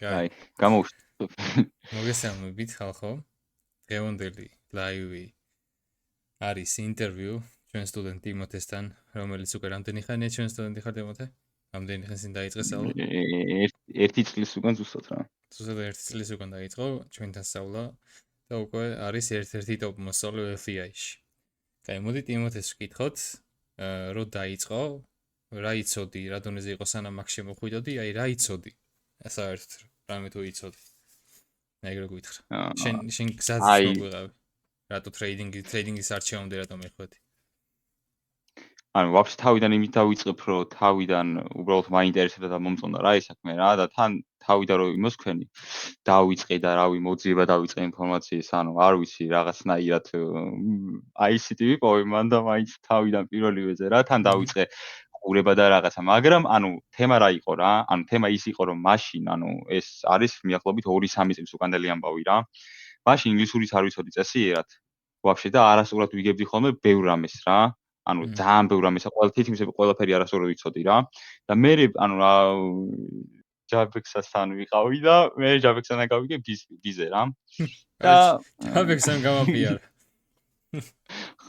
კაი, გამოვშვით. მოგესალმებით ხალხო. დღევანდელი ლაივი არის ინტერვიუ ჩვენ სტუდენტ ტიმოთესთან, რომელიც უკვე რამდენი ხანია ჩვენ სტუდენტი ხარ ტიმოთე? რამდენი ხანი წინ დაიწყე სწავლა? ერთი წლის უკან ზუსტად რა. ზუსტად 1 წლის უკან დაიწყო ჩვენთან სწავლა და უკვე არის ერთ-ერთი ტოპ მოსწავლე FEI-ში. კაი, მოდი ტიმოთეს ვკითხოთ, რო დაიწყო, რა იცოდი, რა დონეზე იყო სანამ აქ შემოხვიდოდი, აი რა იცოდი? საერთოდ რამე თუ იცოდი? მე ეგრე გითხრა. შენ გზაზეც აი, მოგვიღავი. რატო ტრეიდინგის არჩევამდე რატო მეხვედი? ანუ ვაფშე თავიდან იმით დავიწყებ, რომ თავიდან უბრალოდ მაინტერესებდა და მომწონდა რა ეს საქმე რა და თან თავიდან რომ იმოსქვენი, დავიწყე და რავი, მოძიება დავიწყე ინფორმაციის, ანუ არ ვიცი რაღაცნაირად აი ისეთი ვიყავი მან და მაინც თავიდან პირველივეზე რა, თან დავიწყე ყურება და რაღაცა, მაგრამ ანუ თემა რა იყო რა? ანუ თემა ის იყო, რომ მაშინ, ანუ ეს არის მიახლოებით 2-3 წლის უკანდელი ამბავი რა. მაშინ ინგლისურიც არ ვიცოდი წესიერად. ვაფშე და არასწორად ვიგებდი ხოლმე ბევრ რამეს რა. ანუ ძალიან ბევრ რამეს, თითქმის ყველაფერი არასწორად ვიცოდი რა. და მე ანუ ჯაბექსასთან ვიყავი და მე ჯაბექსთან გავიგე ბიზე რა. და ჯაბექსთან გამაპიარა.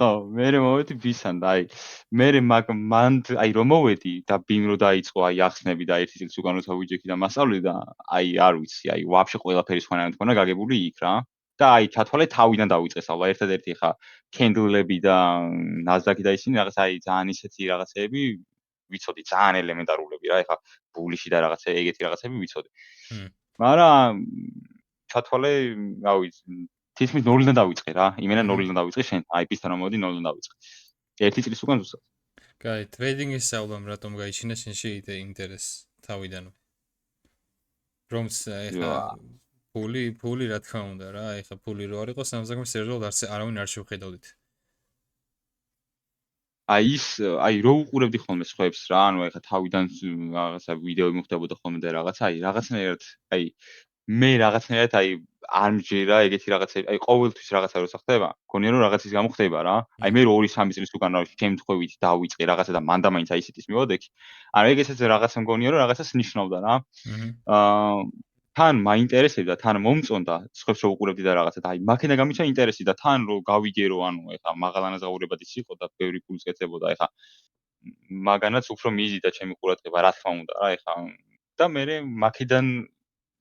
ხო, მე მოვედი ბისთან და აი მე მან აი რომ მოვედი და ბიმ რო დაიწყო აი ახსნები და ერთი წელს უკან როცა ვიჯექი და მასწავლე და აი არ ვიცი, აი ვაფშე ყველაფერი სხვანაირად მქონა გაგებული იქ რა. და აი ჩათვალე თავიდან დავიწყე სწავლა. ერთადერთი ხა კენდლები და ნაზდაკი და ისინი რაღაც აი ძალიან ისეთი რაღაცეები ვიცოდი, ძალიან ელემენტარულები რა. ეხა ბულიში და რაღაცა ეგეთი რაღაცები ვიცოდი. მაგრამ ჩათვალე, რა ვიცი, თითქმის ნულიდან დავიწყე რა. იმენა ნულიდან დავიწყე შენ. აი პისტა რომ მოდი ნულიდან დავიწყე. 1 წლის უკან ზუსტად. კაი, ტრეიდინგის სწავლამ რატომ გაიჩინა შენში ინტერესი თავიდანვე? რომც ეხა ფული რა თქმა უნდა რა, ეხა ფული რო არ იყოს, ამ საქმეს სერიოზულად არავინ არ შევხედავდით. აი რო უყურებდი ხოლმე სხვებს რა, ანუ ეხა თავიდან რაღაცა ვიდეო მოხდებოდა ხოლმე და რაღაცა, აი რაღაცნაირად, აი მე რაღაცნაირად აი არ მჯერა ეგეთი რაღაცები, აი ყოველთვის რაღაცა როცა ხდება, გონია რომ რაღაცის გამო ხდება რა. აი მე 2-3 წლის უკან რა შემთხვევით დავიწყე რაღაცა და მანდა მაინც აი ისეთის მივადექი. ანუ ეგეცაც რაღაცა მგონია რომ რაღაცას ნიშნავდა რა. თან მაინტერესებდა, თან მომწონდა სხვებს რო უყურებდი და რაღაცა და აი მაქენა გამიჩა ინტერესი და თან რო გავიგე რომ ანუ ეხა მაღალანაზღაურებადის იყო და ბევრი ფულს ეწებოდა ეხა მაგანაც უფრო მიზიდა ჩემი ყურადღება რა თქმა უნდა რა ეხა და მე მაქედან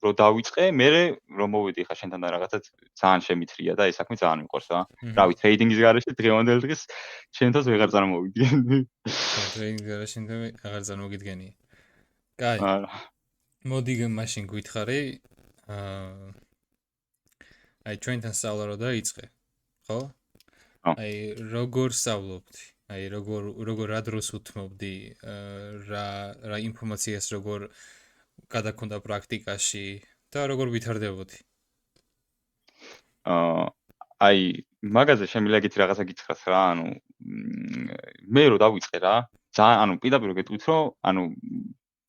რო დავიწყე, მე რომ მოვედი ხა შენთან და რაღაცა ძალიან შემithრია და ეს საქმე ძალიან მიყვარს რა. რავი, ტრეიდინგის გარეშე დღევანდელ დღეს შენთანს ვეღარ წარმოვიდგენ. ხო, ტრეიდინგის გარეშე აღარ წარმოგიდგენია. კაი. მოდი მაშინ გითხარი, აი ჩვენთან სწავლა რო დაიწყე, ხო? აი როგორ სწავლობდი? აი როგორ რა დროს უთმობდი, რა ინფორმაციას როგორ გადაგქონდა პრაქტიკაში და როგორ ვითარდებოდი? აი მაგაზე შემიძლია გითხრა რაღაცა გითხრას რა, ანუ მე რო დავიწყე რა, ძალიან ანუ პირდაპირ გეტყვით რომ ანუ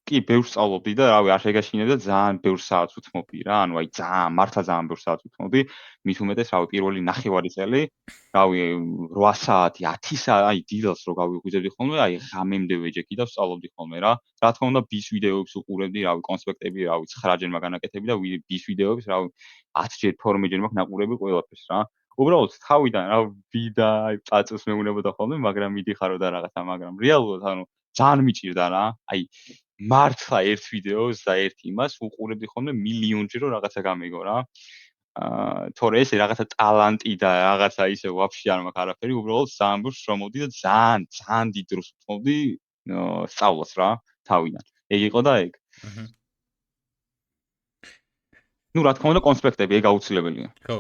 კი ბევრს სწავლობდი და რავი არ შეგაშინებ და ძალიან ბევრ საათს უთმობდი რა, ანუ აი ძალიან მართლა ძალიან ბევრ საათს უთმობდი, მით უმეტეს რავი პირველი ნახევარი წელი, რავი 8 საათი, 10 საათი, აი დილას რო გავიღვიძებდი ხოლმე, აი ღამემდე ვეჯექი და ვსწავლობდი ხოლმე რა. რა თქმა უნდა ბის ვიდეოებს უყურებდი, რავი კონსპექტები, რავი 9 ჯერ მაგანაკეთები და ბის ვიდეოებს, რავი 10 ჯერ 12 ჯერ მაქვს ნაყურები ყველაფერს რა. უბრალოდ თავიდან რა ვიდა, აი წაწევს მეუნებოდა ხოლმე, მაგრამ მიდიხარო და რაღაცა, მაგრამ რეალურად ანუ ძალიან მიჭირდა რა. აი მართლა ერთ ვიდეოს და ერთ იმას უყურებდი ხოლმე მილიონჯერ რომ რაღაცა გამიგო რა. თორე ეს რაღაცა ტალანტი და რაღაცა ისე ვაფშე არ მაქვს არაფერი, უბრალოდ ძალიან ბევრს შრომობდი და ძალიან დიდ დროს უთმობდი სწავლას რა თავიდან. ეგ იყო და ეგ. ნუ რა თქმა უნდა კონსპექტები ეგ აუცილებელია. ხო.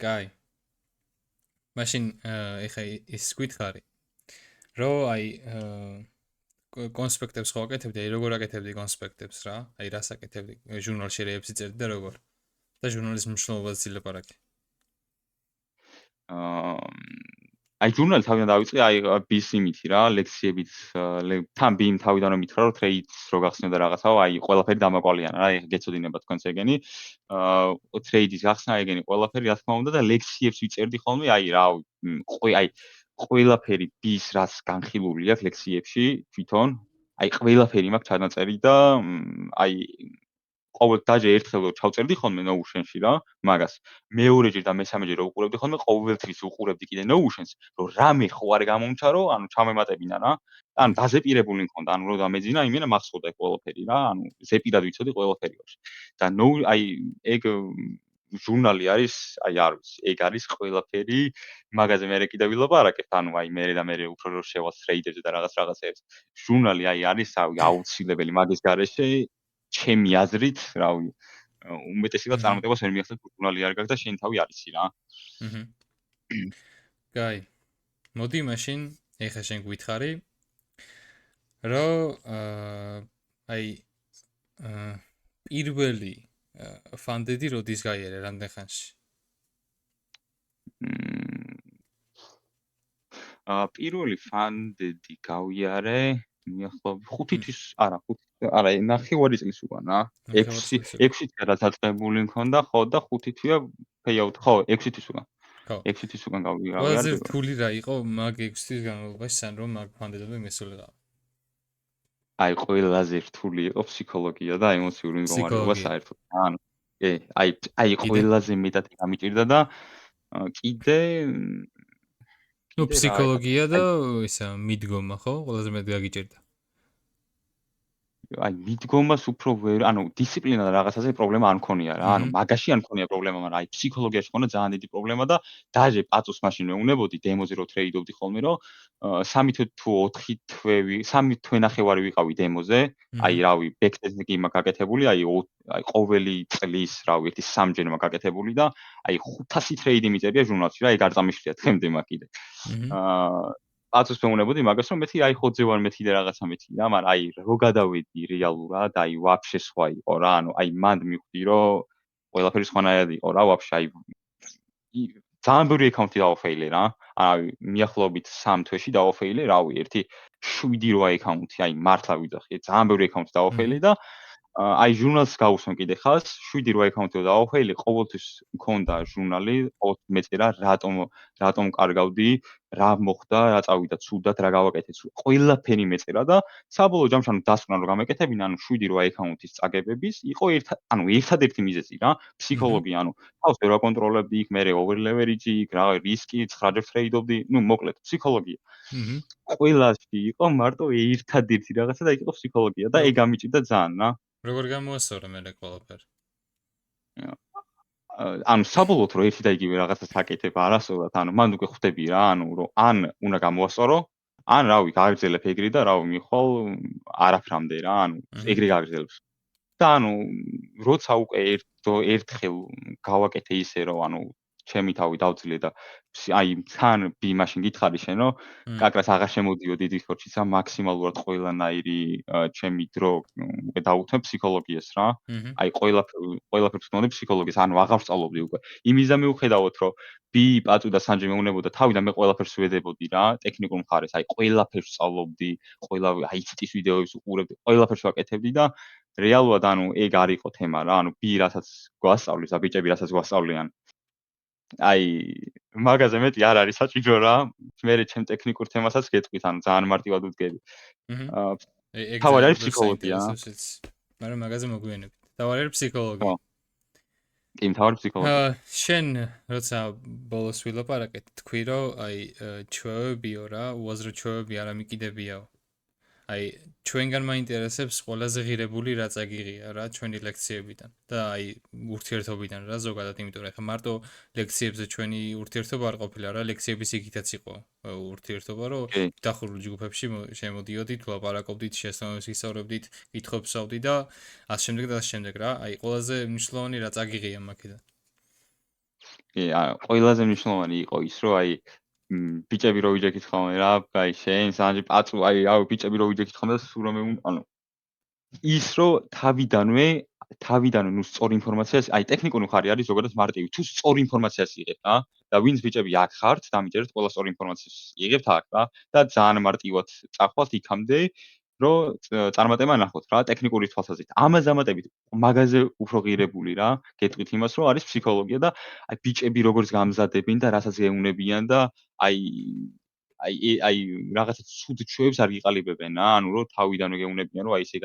კაი. მაშინ ეხა ის გითხარი. რო აი კონსპექტებს ხო აკეთებდი, აი როგორ აკეთებდი კონსპექტებს რა? აი რას აკეთებდი? ჟურნალში რეებში წერდი და როგორ? და ჟურნალის მნიშვნელობაზე ილაპარაკე. აი ჟურნალი თავიდან დავიწყე, აი ბის იმითი რა, ლექციებით, თან ბიმ თავიდან რომ მითხრა რომ ტრეიდს რო გახსნე და რაღაცაო, აი ყველაფერი დამაკვალიანა რა, ეხა გეცოდინება თქვენს ეგენი. ტრეიდის გახსნა ეგენი ყველაფერი რა თქმა უნდა და ლექციებს ვიწერდი ხოლმე, აი რავი, აი ყველაფერი ბის რაც განხილული აქვს ლექციებში თვითონ, აი ყველაფერი მაქვს ჩანაწერი და აი ყოველ დაჟე ერთხელ რომ ჩავწერდი ხოლმე Notion-ში რა, მაგას. მეორეჯერ და მესამეჯერ რომ უყურებდი ხოლმე, ყოველთვის უყურებდი კიდე Notion-ს, რომ რამე ხო არ გამომჩარო, ანუ ჩამემატებინა რა. ანუ დაზეპირებული მქონდა, ანუ რომ დამეძინა, იმენა მახსოვდა ეგ ყველაფერი რა, ანუ ზეპირად ვიცოდი ყველაფერი ვაფშე. და აი ეგ ჟურნალი არის, აი არ ვიცი, ეგ არის ყველაფერი. მაგაზე მე კიდე ვილაპარაკებ, ანუ აი მე და მე უფრო რომ შევალ ტრეიდერზე და რაღაცეებს. ჟურნალი აი არის აუცილებელი მაგის გარეშე ჩემი აზრით, რავი, უმეტესად წარმატებას ვერ მიაღწევ ჟურნალი არ გაქვს და შენ თავი არიცი რა. კაი. მოდი მაშინ ეხლა შენ გითხარი, რომ აი პირველი ფანდედი როდის გაიარე რამდენ ხანში? პირველი ფანდედი გავიარე მიახლოებით 5 თვის, არა, ნახევარი წლის უკან რა. 6 თვე დაწყებული მქონდა, ხო და 5 თვეა payout, ხო, 6 თვის უკან. ხო. 6 თვის უკან გავიარე. ყველაზე რთული რა იყო მაგ 6 თვის განმავლობაში, სან რომ მაგ ფანდედები მისულიყავ? აი, ყველაზე რთული იყო ფსიქოლოგია და ემოციური მდგომარეობა საერთოდ. ანუ, აი ყველაზე მეტად გამიჭირდა და კიდე ნუ ფსიქოლოგია და ისა მიდგომა, ხო? ყველაზე მეტად გაგიჭირდა. აი მიდგომას უფრო ვერ, ანუ დისციპლინა და რაღაცაზე პრობლემა არ მქონია რა. ანუ მაგაში არ მქონია პრობლემა, მაგრამ აი ფსიქოლოგიაში ხონდა ძალიან დიდი პრობლემა და დაჟე პაწუს მაშინ მეუნებოდი დემოზე რო ტრეიდობდი ხოლმე რომ 3 თვე თუ 4 თვე 3 თვე ნახევარი ვიყავი დემოზე. აი რავი, ბექტესტინგი მაქვს გაკეთებული, აი ყოველი წლის რავი ერთი 3-ჯერ მაქვს გაკეთებული და აი 500 ტრეიდი მიწერია ჟურნალში რა, ეგ არ წამიშლია დღემდე მაგ კიდე. პაწუს მეუნებოდი მაგას რომ მეთი აი ხოძე ვარ მეთი და რაღაცა მეთი რა, მაგრამ აი რო გადავედი რეალურად, აი ვაფშე სხვა იყო რა, ანუ აი მანდ მივხვდი რომ ყველაფერი სხვანაირად იყო რა, ვაფშე აი ძალიან ბევრი აკაუნტი დავაფეილე რა. აი მიახლოებით 3 თვეში დავაფეილე, რავი, ერთი 7-8 აკაუნტი, აი მართლა ვიძახი, ძალიან ბევრი აკაუნტი დავაფეილე და აი ჟურნალს გავუსვენ კიდე ხას, 7-8 აკაუნტი დავაფეილე, ყოველთვის მქონდა ჟურნალი, ყოველთვის მეწერა რატომ კარგავდი, რა მოხდა, რა წავიდა ცუდად, რა გავაკეთე ცუდად. ყველაფერი მეწერა და საბოლოო ჯამში ანუ დასკვნა რომ გამეკეთებინა, ანუ 7-8 აკაუნტის წაგებების იყო ერთადერთი მიზეზი რა, ფსიქოლოგია, ანუ თავს ვერ ვაკონტროლებდი, იქ მე ოვერლევერიჯი, რა რისკი, 9-ჯერ ტრეიდობდი, ნუ მოკლედ ფსიქოლოგია. ყველაში იყო მარტო ერთადერთი რაღაცა და იქ იყო ფსიქოლოგია და ეგ გამიჭირდა ძალიან რა. როგორ გამოასწორე მე ყველაფერი? ანუ საბოლოოდ რომ ერთი და იგივე რაღაცას აკეთებ არასოდეს, ანუ მან უკვე ხვდები რა, ანუ რომ ან უნდა გამოასწორო, ან რავი, გააგრძელებ ეგრე და რავი, მიხვალ არაფრამდე რა, ანუ ეგრე გააგრძელებს. და ანუ როცა უკვე ერთხელ გავაკეთე ისე რომ ანუ ჩემი თავი დავძლე და აი თან მაშინ გითხარი შენ რომ კაკრას აღარ შემოდიოდი დისკორდშიც რა, მაქსიმალურად ყველანაირი ჩემი დრო უკვე დავუთმე ფსიქოლოგიას რა. აი ყველაფერს ვქონდა ფსიქოლოგიას, ანუ აღარ ვსწავლობდი უკვე. იმის და მიუხედავად რომ პაწუ და სანჯი მეუნებოდა თავი და მე ყველაფერს ვედებოდი რა, ტექნიკურ მხარეს, აი ყველაფერს ვსწავლობდი, აი ციტის ვიდეოებს უყურებდი, ყველაფერს ვაკეთებდი და რეალურად ანუ ეგ არ იყო თემა რა, ანუ ბი რასაც გვასწავლის და ბიჭები რასაც გვასწავლიან. აი მაგაზე მეტი არ არის საჭირო რა. მე ჩემ ტექნიკურ თემასაც გეტყვით, ანუ ძალიან მარტივად ვდგები. თავი არის ფსიქოლოგია. მაგრამ მაგაზე მოგვიანებით. თავი არის ფსიქოლოგია. კი, თავი ფსიქოლოგია. შენ როცა ბოლოს ვილაპარაკეთ, თქვი რომ აი ჩვევებიო რა, უაზრო ჩვევები არ ამიკიდებიაო. აი ჩვენგან მაინტერესებს ყველაზე ღირებული რა წაგიღია რა ჩვენი ლექციებიდან და აი ურთიერთობიდან რა ზოგადად, იმიტომ რომ ახლა მარტო ლექციებზე ჩვენი ურთიერთობა არ ყოფილა რა, ლექციების იგითაც იყო ურთიერთობა, რომ დახურულ ჯგუფებში შემოდიოდით, ვლაპარაკობდით, შესაბამისად ისწავლებდით, კითხვებს ვსვავდით და ასე შემდეგ და ასე შემდეგ რა. აი ყველაზე მნიშვნელოვანი რა წაგიღია მაგიდან. კი, ყველაზე მნიშვნელოვანი იყო ის, რომ აი ბიჭები რო ვიჯექით ხოლმე რა, აი შენ სანჯი პაწუ, აი რავი, ბიჭები რო ვიჯექით ხოლმე და სულ რომ ანუ ის რომ თავიდანვე ნუ სწორი ინფორმაციას, აი ტექნიკური მხარე არის ზოგადად მარტივი, თუ სწორი ინფორმაციას იღებ რა და ვინც ბიჭები აქ ხართ, დამიჯერეთ ყველა სწორი ინფორმაციას იღებთ აქ რა და ძალიან მარტივად წახვალთ იქამდე, რომ წარმატება ნახოთ რა, ტექნიკური თვალსაზრისით. ამას დამატებით მაგაზე უფრო ღირებული რა, გეტყვით იმას, რომ არის ფსიქოლოგია და აი ბიჭები როგორც გამზადებენ და რასაც ეუნებიან და აი აი რაღაცა ცუდ ჩვევებს არ გიყალიბებენ რა, ანუ რომ თავიდანვე გეუნებიან რომ აი ესე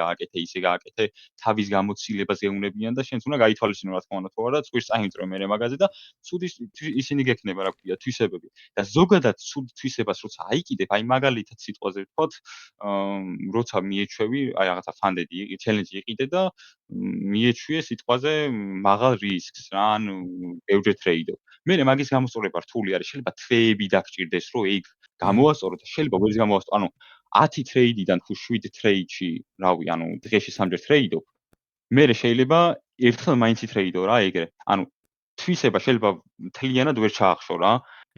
გააკეთე, თავის გამოცდილებას გეუნებიან და შენც უნდა გაითვალისწინო რა თქმა უნდა თუ არა წვირს წაიმწრო მე მაგაზე და ცუდი ისინი გექნება რა ქვია თვისებები და ზოგადად ცუდ თვისებას როცა აიკიდებ, აი მაგალითად სიტყვაზე ვთქვათ, როცა მიეჩვევი აი რაღაცა ფანდედი ჩელენჯი იყიდე და მიეჩვიე სიტყვაზე მაღალ რისკს რა, ანუ ბევრჯერ ტრეიდობ. მერე მაგის გამოსწორება რთული არის, შეიძლება თვეები დაგჭირდეს, რომ ეგ გამოვასწორო და შეიძლება ვერც გამოვასწორო. ანუ 10 ტრეიდიდან თუ 7 ტრეიდში, რავი, ანუ დღეში 3-ჯერ ტრეიდობ, მერე შეიძლება ერთხელ მაინც ითრეიდო რა ეგრე. ანუ თვისება შეიძლება მთლიანად ვერ ჩაახშო რა.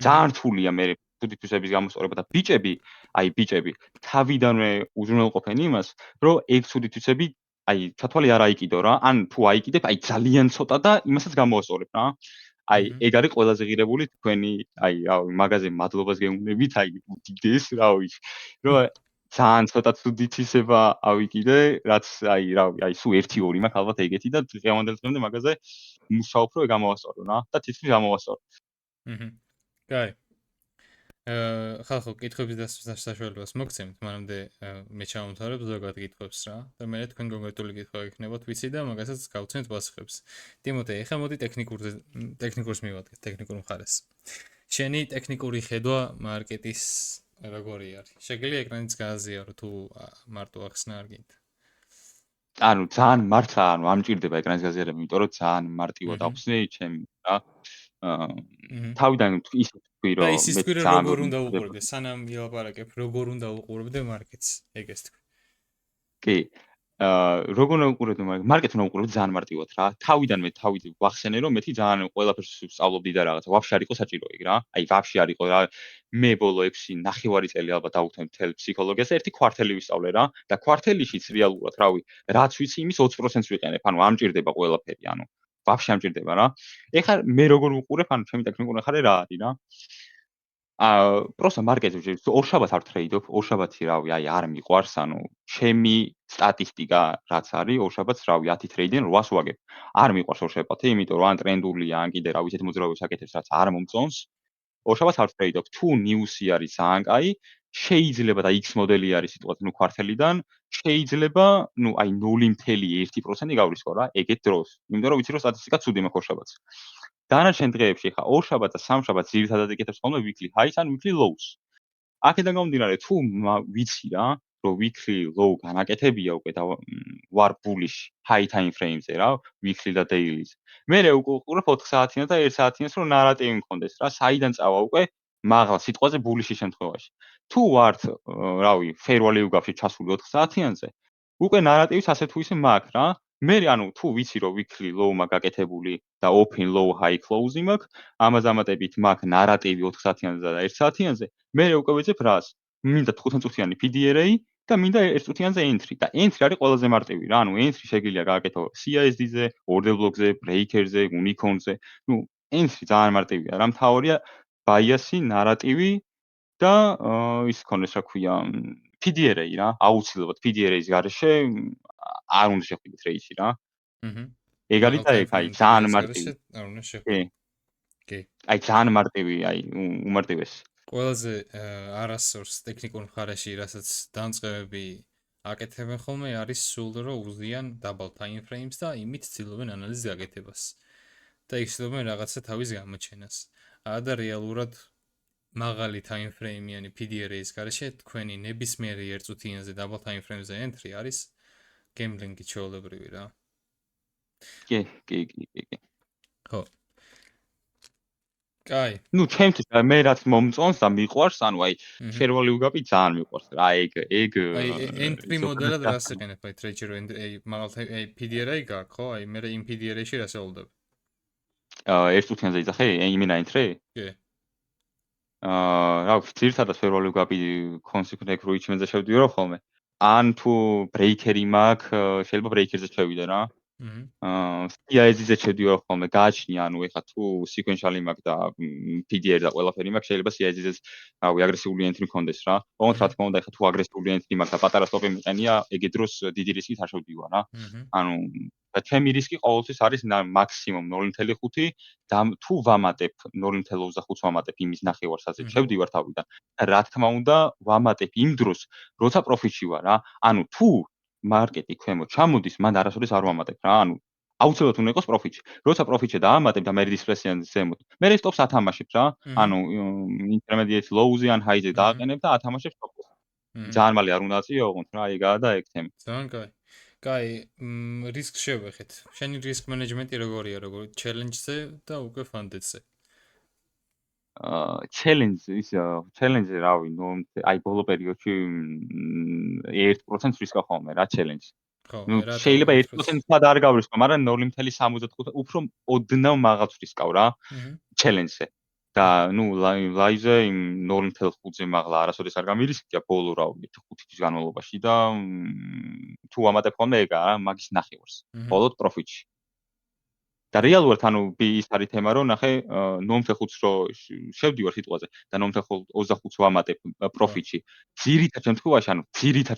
ძალიან რთულია მერე ცუდი თვისების გამოსწორება და ბიჭები თავიდანვე უზრუნველყოფენ იმას, რომ ეგ ცუდი თვისები აი ჩათვალე არ აიკიდო რა. ან თუ აიკიდებ, აი ძალიან ცოტა და იმასაც გამოვასწორებ რა. აი ეგ არის ყველაზე ღირებული თქვენი აი რავი მაგაზე მადლობას გეუბნებით აი უდიდეს რავი რომ ძალიან ცოტა ცუდი თვისება ავიკიდე რაც აი რავი აი სულ 1-2 მაქვს ალბათ ეგეთი და დღევანდელ დღემდე მაგაზე მუშაობ რომ გამოვასწორო რა და თითქმის გამოვასწორო. კაი. ხალხო კითხვების დასვას საშუალებას მოგცემთ, მანამდე მე ჩავამთავრებ ზოგად კითხვებს რა და მე თქვენ კონკრეტული კითხვა გქნებოთ ვიცი და მაგასაც გავცემთ პასუხებს. ტიმოთე, ეხლა მოდი ტექნიკურს მივადგეთ, ტექნიკურ მხარეს. შენი ტექნიკური ხედვა მარკეტის როგორი არის? შეგიძლია ეკრანიც გააზიარო თუ მარტო ახსნა არ გინდა? ანუ ძალიან მართლა ანუ ამჭირდება ეკრანის გაზიარება, იმიტომ რომ ძალიან მარტივად ახსნე ჩემი რა. თავიდან ის თქვი რომ მე ძალიან როგორ უნდა უყურებდე, სანამ ვილაპარაკებ, როგორ უნდა უყურებდე მარკეტს, ეგეს თქვი. კი. როგორ უნდა უყურებდე მარკეტს უნდა უყურებდე ძალიან მარტივად რა. თავიდანვე ვახსენე რომ მეთი ძალიან ყველაფერს ვსწავლობდი და რაღაცა ვაფშე არ იყო საჭირო ეგ რა. აი ვაფშე არ იყო რა. მე ბოლო 6.5 წელი ალბათ დავუხმე მთელ ფსიქოლოგიას, ერთი კვარტალი ვისწავლე რა და კვარტალიშიც რეალურად რავი, რაც ვიცი იმის 20%-ს ვიყენებ. ანუ ამჭირდება ყველაფერი, ანუ ვაფშე ამჭირდება რა. ეხლა მე როგორ ვუყურებ, ანუ ჩემი ტექნიკური ხარე რა არის რა. პროსტა მარკეტში ორშაბათს არ ტრეიდობ, ორშაბათი რავი, აი არ მიყვარს, ანუ ჩემი სტატისტიკა რაც არის, ორშაბათს რავი 10 ტრეიდიდან 8-ს ვაგებ. არ მიყვარს ორშაბათი, იმიტომ რომ ან ტრენდულია, ან კიდე რავი ისეთ მოძრაობებს აკეთებს, რაც არ მომწონს. ორშაბათს არ ტრეიდობ. თუ ნიუსი არის ძალიან კაი, შეიძლება და X მოდელი არის სიტყვაზე, ნუ კვარტალიდან, შეიძლება, ნუ აი 0.1% გავრისხო რა, ეგეთ დროს. იმიტომ რომ ვიცი რომ სტატისტიკა ცუდი მაქვს ორშაბათს. დანარჩენ დღეებში ხა ორშაბათს და სამშაბათს ძირითადად ეკეთებს ხოლმე weekly highs ან weekly lows. აქედან გამომდინარე, თუ ვიცი რა, რომ weekly low განაკეთებია უკვე და ვარ bullish high time frame-ზე რა, weekly და daily-ზე. მერე უყურებ 4 საათიან და 1 საათიანს რომ ნარატივი მქონდეს რა, საიდან წავა უკვე მაღალ სიტყვაზე bullish-ის შემთხვევაში. თუ ვართ, რავი, fair value gap-ში ჩასული 4 საათიანზე, უკვე ნარატივის ასე თუ ისე მაქვს რა. მერე ანუ თუ ვიცი რომ weekly low მაქვს გაკეთებული და open low high close-ი მაქვს, ამას ამატებით მაქვს ნარატივი 4 საათიანზე და 1 საათიანზე, მერე უკვე ვეძებ რას? მინდა 15 წუთიანი PDRA და მინდა 1 წუთიანზე entry და entry არის ყველაზე მარტივი რა, ანუ entry შეგიძლია გააკეთო CISD-ზე, order block-ზე, breaker-ზე, unicorn-ზე. ნუ entry ძალიან მარტივია რა, მთავარია bias-ი, ნარატივი და ის ქონდეს რა ქვია PDRA რა, აუცილებლად PDRA-ის გარეშე არ უნდა შეხვიდეთ რეისში რა. ეგ არის და ეგ აი ძალიან მარტივი. არ უნდა შეხვიდეთ. კი. აი ძალიან მარტივი, აი უმარტივესი. ყველაზე არასორს ტექნიკურ მხარეში, რასაც დამწყებები აკეთებენ ხოლმე, არის სულ რომ უზიან double time frames და იმით ცდილობენ ანალიზის გაკეთებას. და იცნობენ რაღაცა თავის გამოჩენას. და რეალურად მაღალი time frame-იანი PDRA-ის გარეშე თქვენი ნებისმიერი 1 წუთიანზე double time frame-ზე entry არის gambling-ი ჩვეულებრივი რა. კი. ხო. კაი. ნუ ჩემთვის მე რაც მომწონს და მიყვარს, ანუ აი fair value gap-ი ძალიან მიყვარს რა, ეგ აი entry მოდელად რას იყენებ აი trade-ში აი მაღალ აი PDRA გაქვს ხო? აი მე იმ PDRA-ში რას ელოდებ? 1 წუთიანზე იძახე, იმენა entry? კი. რა ვიცი, ძირითადად fair value gap-ი consequent რო იჩმენზე შევდივარ ხოლმე. ან თუ breaker-ი მაქვს, შეიძლება breaker-ზე შევიდე რა. აჰა. CIS-ზე შედიოარ ხოლმე გააჩნია, ანუ ეხლა თუ sequential-ი მაქვს და PDR და ყველაფერი მაქვს, შეიძლება CIS-ზე რავი აგრესიული entry მქონდეს რა. ოღონდ რა თქმა უნდა, ეხლა თუ აგრესიული entry მაქვს და პატარა სტოპი მიყენია, ეგ დროს დიდი რისკით არ შევდივარ რა. აჰა. ანუ და ჩემი რისკი ყოველთვის არის მაქსიმუმ 0.5 და თუ ვამატებ 0.25 ვამატებ იმის ნახევარსაც შევდივარ თავიდან. რა თქმა უნდა, ვამატებ იმ დროს, როცა პროფიტში ვარ რა. ანუ თუ მარკეტი ქვემოთ ჩამოდის, მან არასოდეს არ ვამატებ რა. ანუ აუცილებლად უნდა იყოს პროფიტში. როცა პროფიტში დაამატებ და მე დისპლესიან ზემოთ, მე სტოპს ათამაშებ რა. ანუ intermediate low-ზე ან high-ზე დააყენებ და ათამაშებ სტოპს. ძალიან მალე არ უნდა აწიო, ოღონდ რა, ეგაა და ეგ თემა. ძალიან კაი. კაი, რისკს შევეხეთ. შენი რისკ მენეჯმენტი როგორია, როგორ challenge-ზე და უკვე fund-ზე? challenge რავი, ნუ აი ბოლო პერიოდში 1% რისკა ხოლმე რა challenge. ხო, ნუ რატო შეიძლება 1%? 1%-ად არ გავრისკო, მაგრამ 0.75 უფრო ოდნავ მაღალს ვისკავ რა challenge-ზე. და ნუ live-ზე იმ 0.5-ზე მაღლა არასოდეს არ გამირისკია ბოლო რავი 5 თვის განმავლობაში და თუ ამატებ ხოლმე ეგაა რა, მაგის ნახევარს. ბოლოდ პროფიტში. და რეალურად ანუ ის არის თემა რომ ნახე 0.5-ს რო შევდივარ სიტყვაზე და 0.25-ს ვამატებ პროფიტში. ძირითად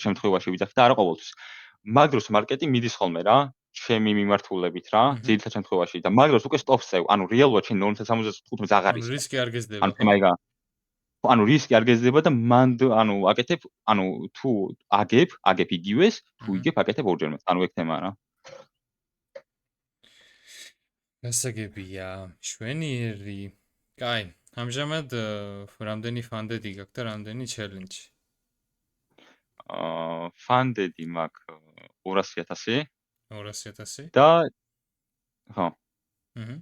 შემთხვევაში ვიძახი და არა ყოველთვის. მაგ დროს მარკეტი მიდის ხოლმე რა, ჩემი მიმართულებით რა, ძირითად შემთხვევაში და მაგ დროს უკვე სტოპს წევ. ანუ რეალურად შენ 0.75-ს აღარ ანუ ისკო. რისკი არ გეზდება, ანუ თემა იგაა. ანუ რისკი არ გეზდება და მან ანუ აკეთებ, ანუ თუ აგებ იგივეს, თუ იგებ აკეთებ ორჯერ მეტს. ანუ ეგ თემაა რა. გასაგებია, შვენიერი. კაი, ამჟამად რამდენი ფანდედი გაქვს და რამდენი challenge? ფანდედი მაქვს 200.000. 200.000? და ხო. აჰა.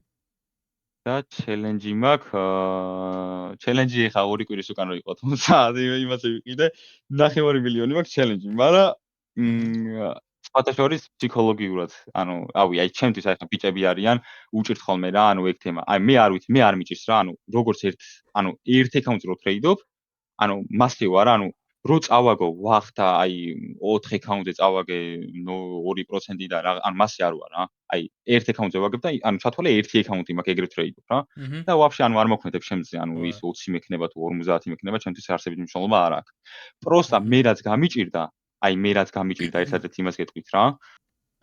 და challenge მაქვს challenge ხა ორი კვირის უკან რო იყო, თუმცა იმაზე ვიყიდე 9 მილიონი მაქვს challenge, მაგრამ სხვათა შორის ფსიქოლოგიურად, ანუ რავი, აი ჩემთვის აი ხა ბიჭები არიან, უჭირთ ხოლმე რა, ანუ ეგ თემა. აი მე არ ვიცი, მე არ მიჭირს რა, ანუ როგორც ერთ აკაუნტზე რო ტრეიდობ, ანუ მასე ვარ, ანუ რო წავაგო ვახტა, აი 4 აკაუნტზე წავაგე 2% და რა, ანუ მასე არ ვარ რა. აი ერთ აკაუნტზე ვაგებ და ანუ ჩათვალე ერთი აკაუნტი მაქვს ეგრეთ ტრეიდობ რა. და ვაფშე ანუ არ მოქმედებ შემზე, ანუ ის 20 მექნება თუ 50 მექნება, ჩემთვის არსებით მნიშვნელობა არ აქვს. პროსტა მე რაც გამიჭირდა, ერთადერთი იმას გეტყვით რა.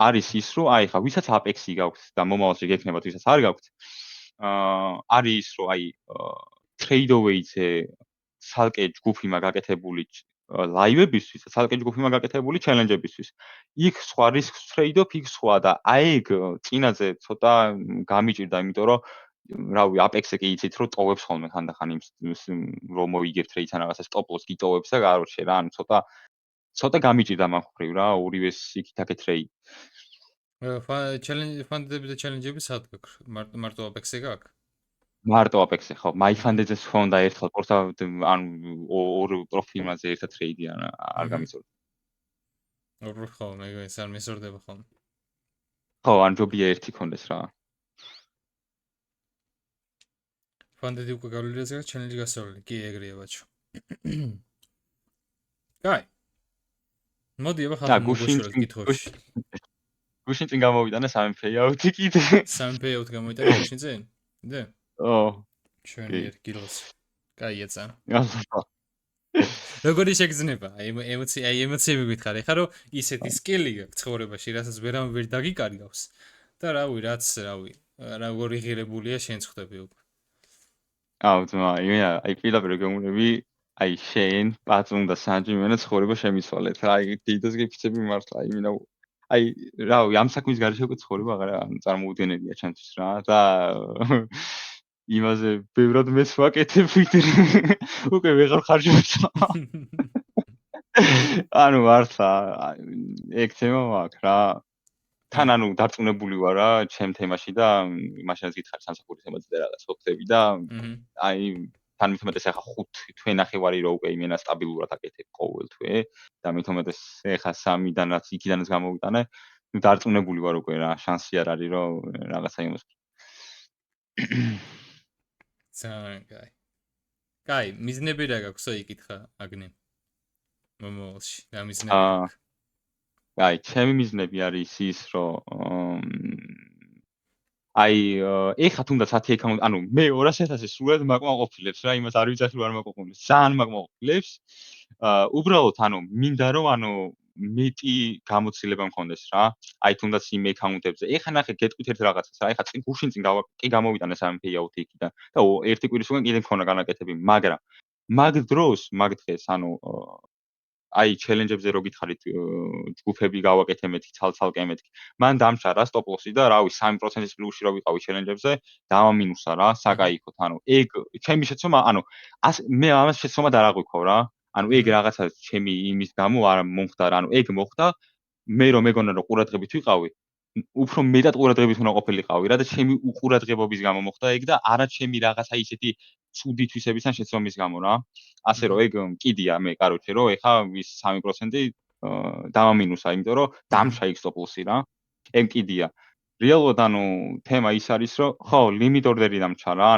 არის ის, რომ აი ხა ვისაც Apex-ი გაქვთ და მომავალში გექნებათ, ვისაც არ გაქვთ, არის ის, რომ აი Trade-Away-ზე ცალკე ჯგუფი მაგ გაკეთებული ლაივებისთვის, ცალკე ჯგუფი მაგ გაკეთებული challenge-ებისთვის. იქ სხვა რისკს ტრეიდობ, იქ სხვა და აი ეგ წინაზე ცოტა გამიჭირდა, იმიტომ რომ რავი, Apex-ზე კი იცით, რომ ტოვებს ხოლმე ხანდახან იმს რომ მოიგებ ტრეიდს ან რაღაცა stop loss გიტოვებს და კაროჩე რა, ანუ ცოტა გამიჭირდა მაგ ხრივ რა, ორივეს იქით-აქეთ ტრეიდი. challenge ფანდები და challenge-ები სად გაქვს? მარტო Apex-ზე გაქვს? მარტო Apex-ზე ხო, MyFund-ზე ხონდა ერთხელ პორტა ანუ ორ პროფილმაზე ერთად ტრეიდი არ გამიწევდა. ორი ხო, მე ეს არ მისურდება ხოლმე. ხო, ან ჯობია ერთი კონდეს რა. ფანდები უკვე გავლილი და challenge გასავლელი. კი, ეგრეა ბაჩო. კაი. მოდი აბა ხალხი მოგვეშოროთ კითხვებში. გუშინ წინ გამოვიტანე 3 payout-ი კიდე. 3 payout გამოვიტანე გუშინ წინ? კიდე? ჩვენიერ გილოს. კაია წა. როგორი შეგრძნება? აი ემოციები გითხარი. ხა რომ ისეთი სკილი გაქვს ცხოვრებაში, რასაც ვერ დაგიკარგავს. და რავი, როგორი ღირებულია შენ ხვდები უკვე. ძმა, აი პირდაპირ გემუნები, აი შენ, პაწუნ და სანჯი მენა ცხოვრება შემიცვალეთ რა. აი დიდოს გიფიცები მართლა, აი რავი, ამ საქმის გარეშე უკვე ცხოვრება აღარ წარმოუდგენელია ჩემთვის რა და იმაზე ბევრად მეც ვაკეთებ ვიდრე უკვე ვეღარ ხარჯობთ. ანუ მართლა ეგ თემა მაქვს რა. თან ანუ დარწმუნებული ვარ რა ჩემ თემაში და მაშინაც გითხარი სამსახურის თემაზე და რაღაც ხოთები და აი თან მithumetes ახლა 5 თვე-ნახევარი რო უკვე იმენა სტაბილურად აკეთებ ყოველ თვე და მithumetes ახლა 3-დან რაც იქიდანაც გამოვიტანე, ნუ დარწმუნებული ვარ უკვე რა შანსი არ არის რომ რაღაცა იმას. ძალიან კაი, მიზნები რა გაქვსო იკითხა აგნე. მომავალში რა მიზნები გაქვს? აი, ჩემი მიზნები არის ის, რომ აი, ეხლა თუნდაც 10 აკაუნტი, ანუ მე 200.000-ი სულად მაკმაყოფილებს რა, იმას არ ვიცი რომ არ მაკმაყოფილებს. ძალიან მაკმაყოფილებს. უბრალოდ მინდა რომ მეტი გამოცდილება მქონდეს რა. აი, თუნდაც იმ აკაუნტებზე. ეხლა ნახე, გეტყვით ერთ რაღაცას რა. ეხლა წინ გუშინ წინ კი გამოვიტანე სამი payout-ი იქიდან და ერთი კვირის უკან კიდე მქონა განაკეთები, მაგრამ მაგ დროს, მაგ დღეს, აი ჩელენჯებზე რო გითხარით, ჯგუფები გავაკეთე მეთქი, ცალ-ცალკე მეთქი. მან დამჭა რა stop loss-ი და რავი 3%-ის პლუსში რო ვიყავი ჩელენჯებზე, დამამინუსა რა, საკაიფოდ. ეგ ჩემი შეცდომა, მე ამას შეცდომა არ აღვიქო რა. ეგ რაღაცა ჩემი იმის გამო არ მომხდარა, ეგ მოხდა, მე რომ მეგონა რომ ყურადღებით ვიყავი, უფრო მეტად ყურადღებით უნდა ყოფილიყავი რა და ჩემი უყურადღებობის გამო მოხდა ეგ და არა ჩემი რაღაცა ისეთი ცუდი თვისების ან შეცდომის გამო რა. ასე რომ ეგ მკიდია მე კაროჩე რომ ეხა ის 3% დამამინუსა, იმიტომ რომ დამშა იქ stop loss-ი რა. ეგ მკიდია. რეალურად თემა ის არის რომ ხო, limit order-ი დამჭა რა,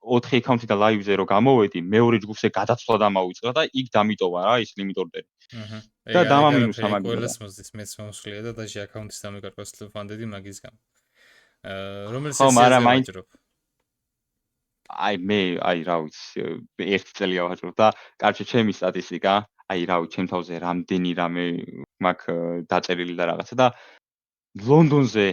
4 აკაუნტი და live-ზე რო გამოვედი, მეორე ჯგუფზე გადაცვლა დამავიწყდა და იქ დამიტოვა რა ის limit order-ი. და დამამინუსა მაგით. ყველას მოსდის მეც მომსვლია და დაჟე აკაუნტის დამეკარკვას ვანდედი მაგის გამო. რომელი ხო, მაგრამ სესიაზე ვაჭრობ? აი რა ვიცი, 1 წელი ავაჭრობ და კარჩე ჩემი სტატისტიკა, რა ვიცი, ჩემ თავზე რამდენი რამე მაქვს დაწერილი და რაღაცა და ლონდონზე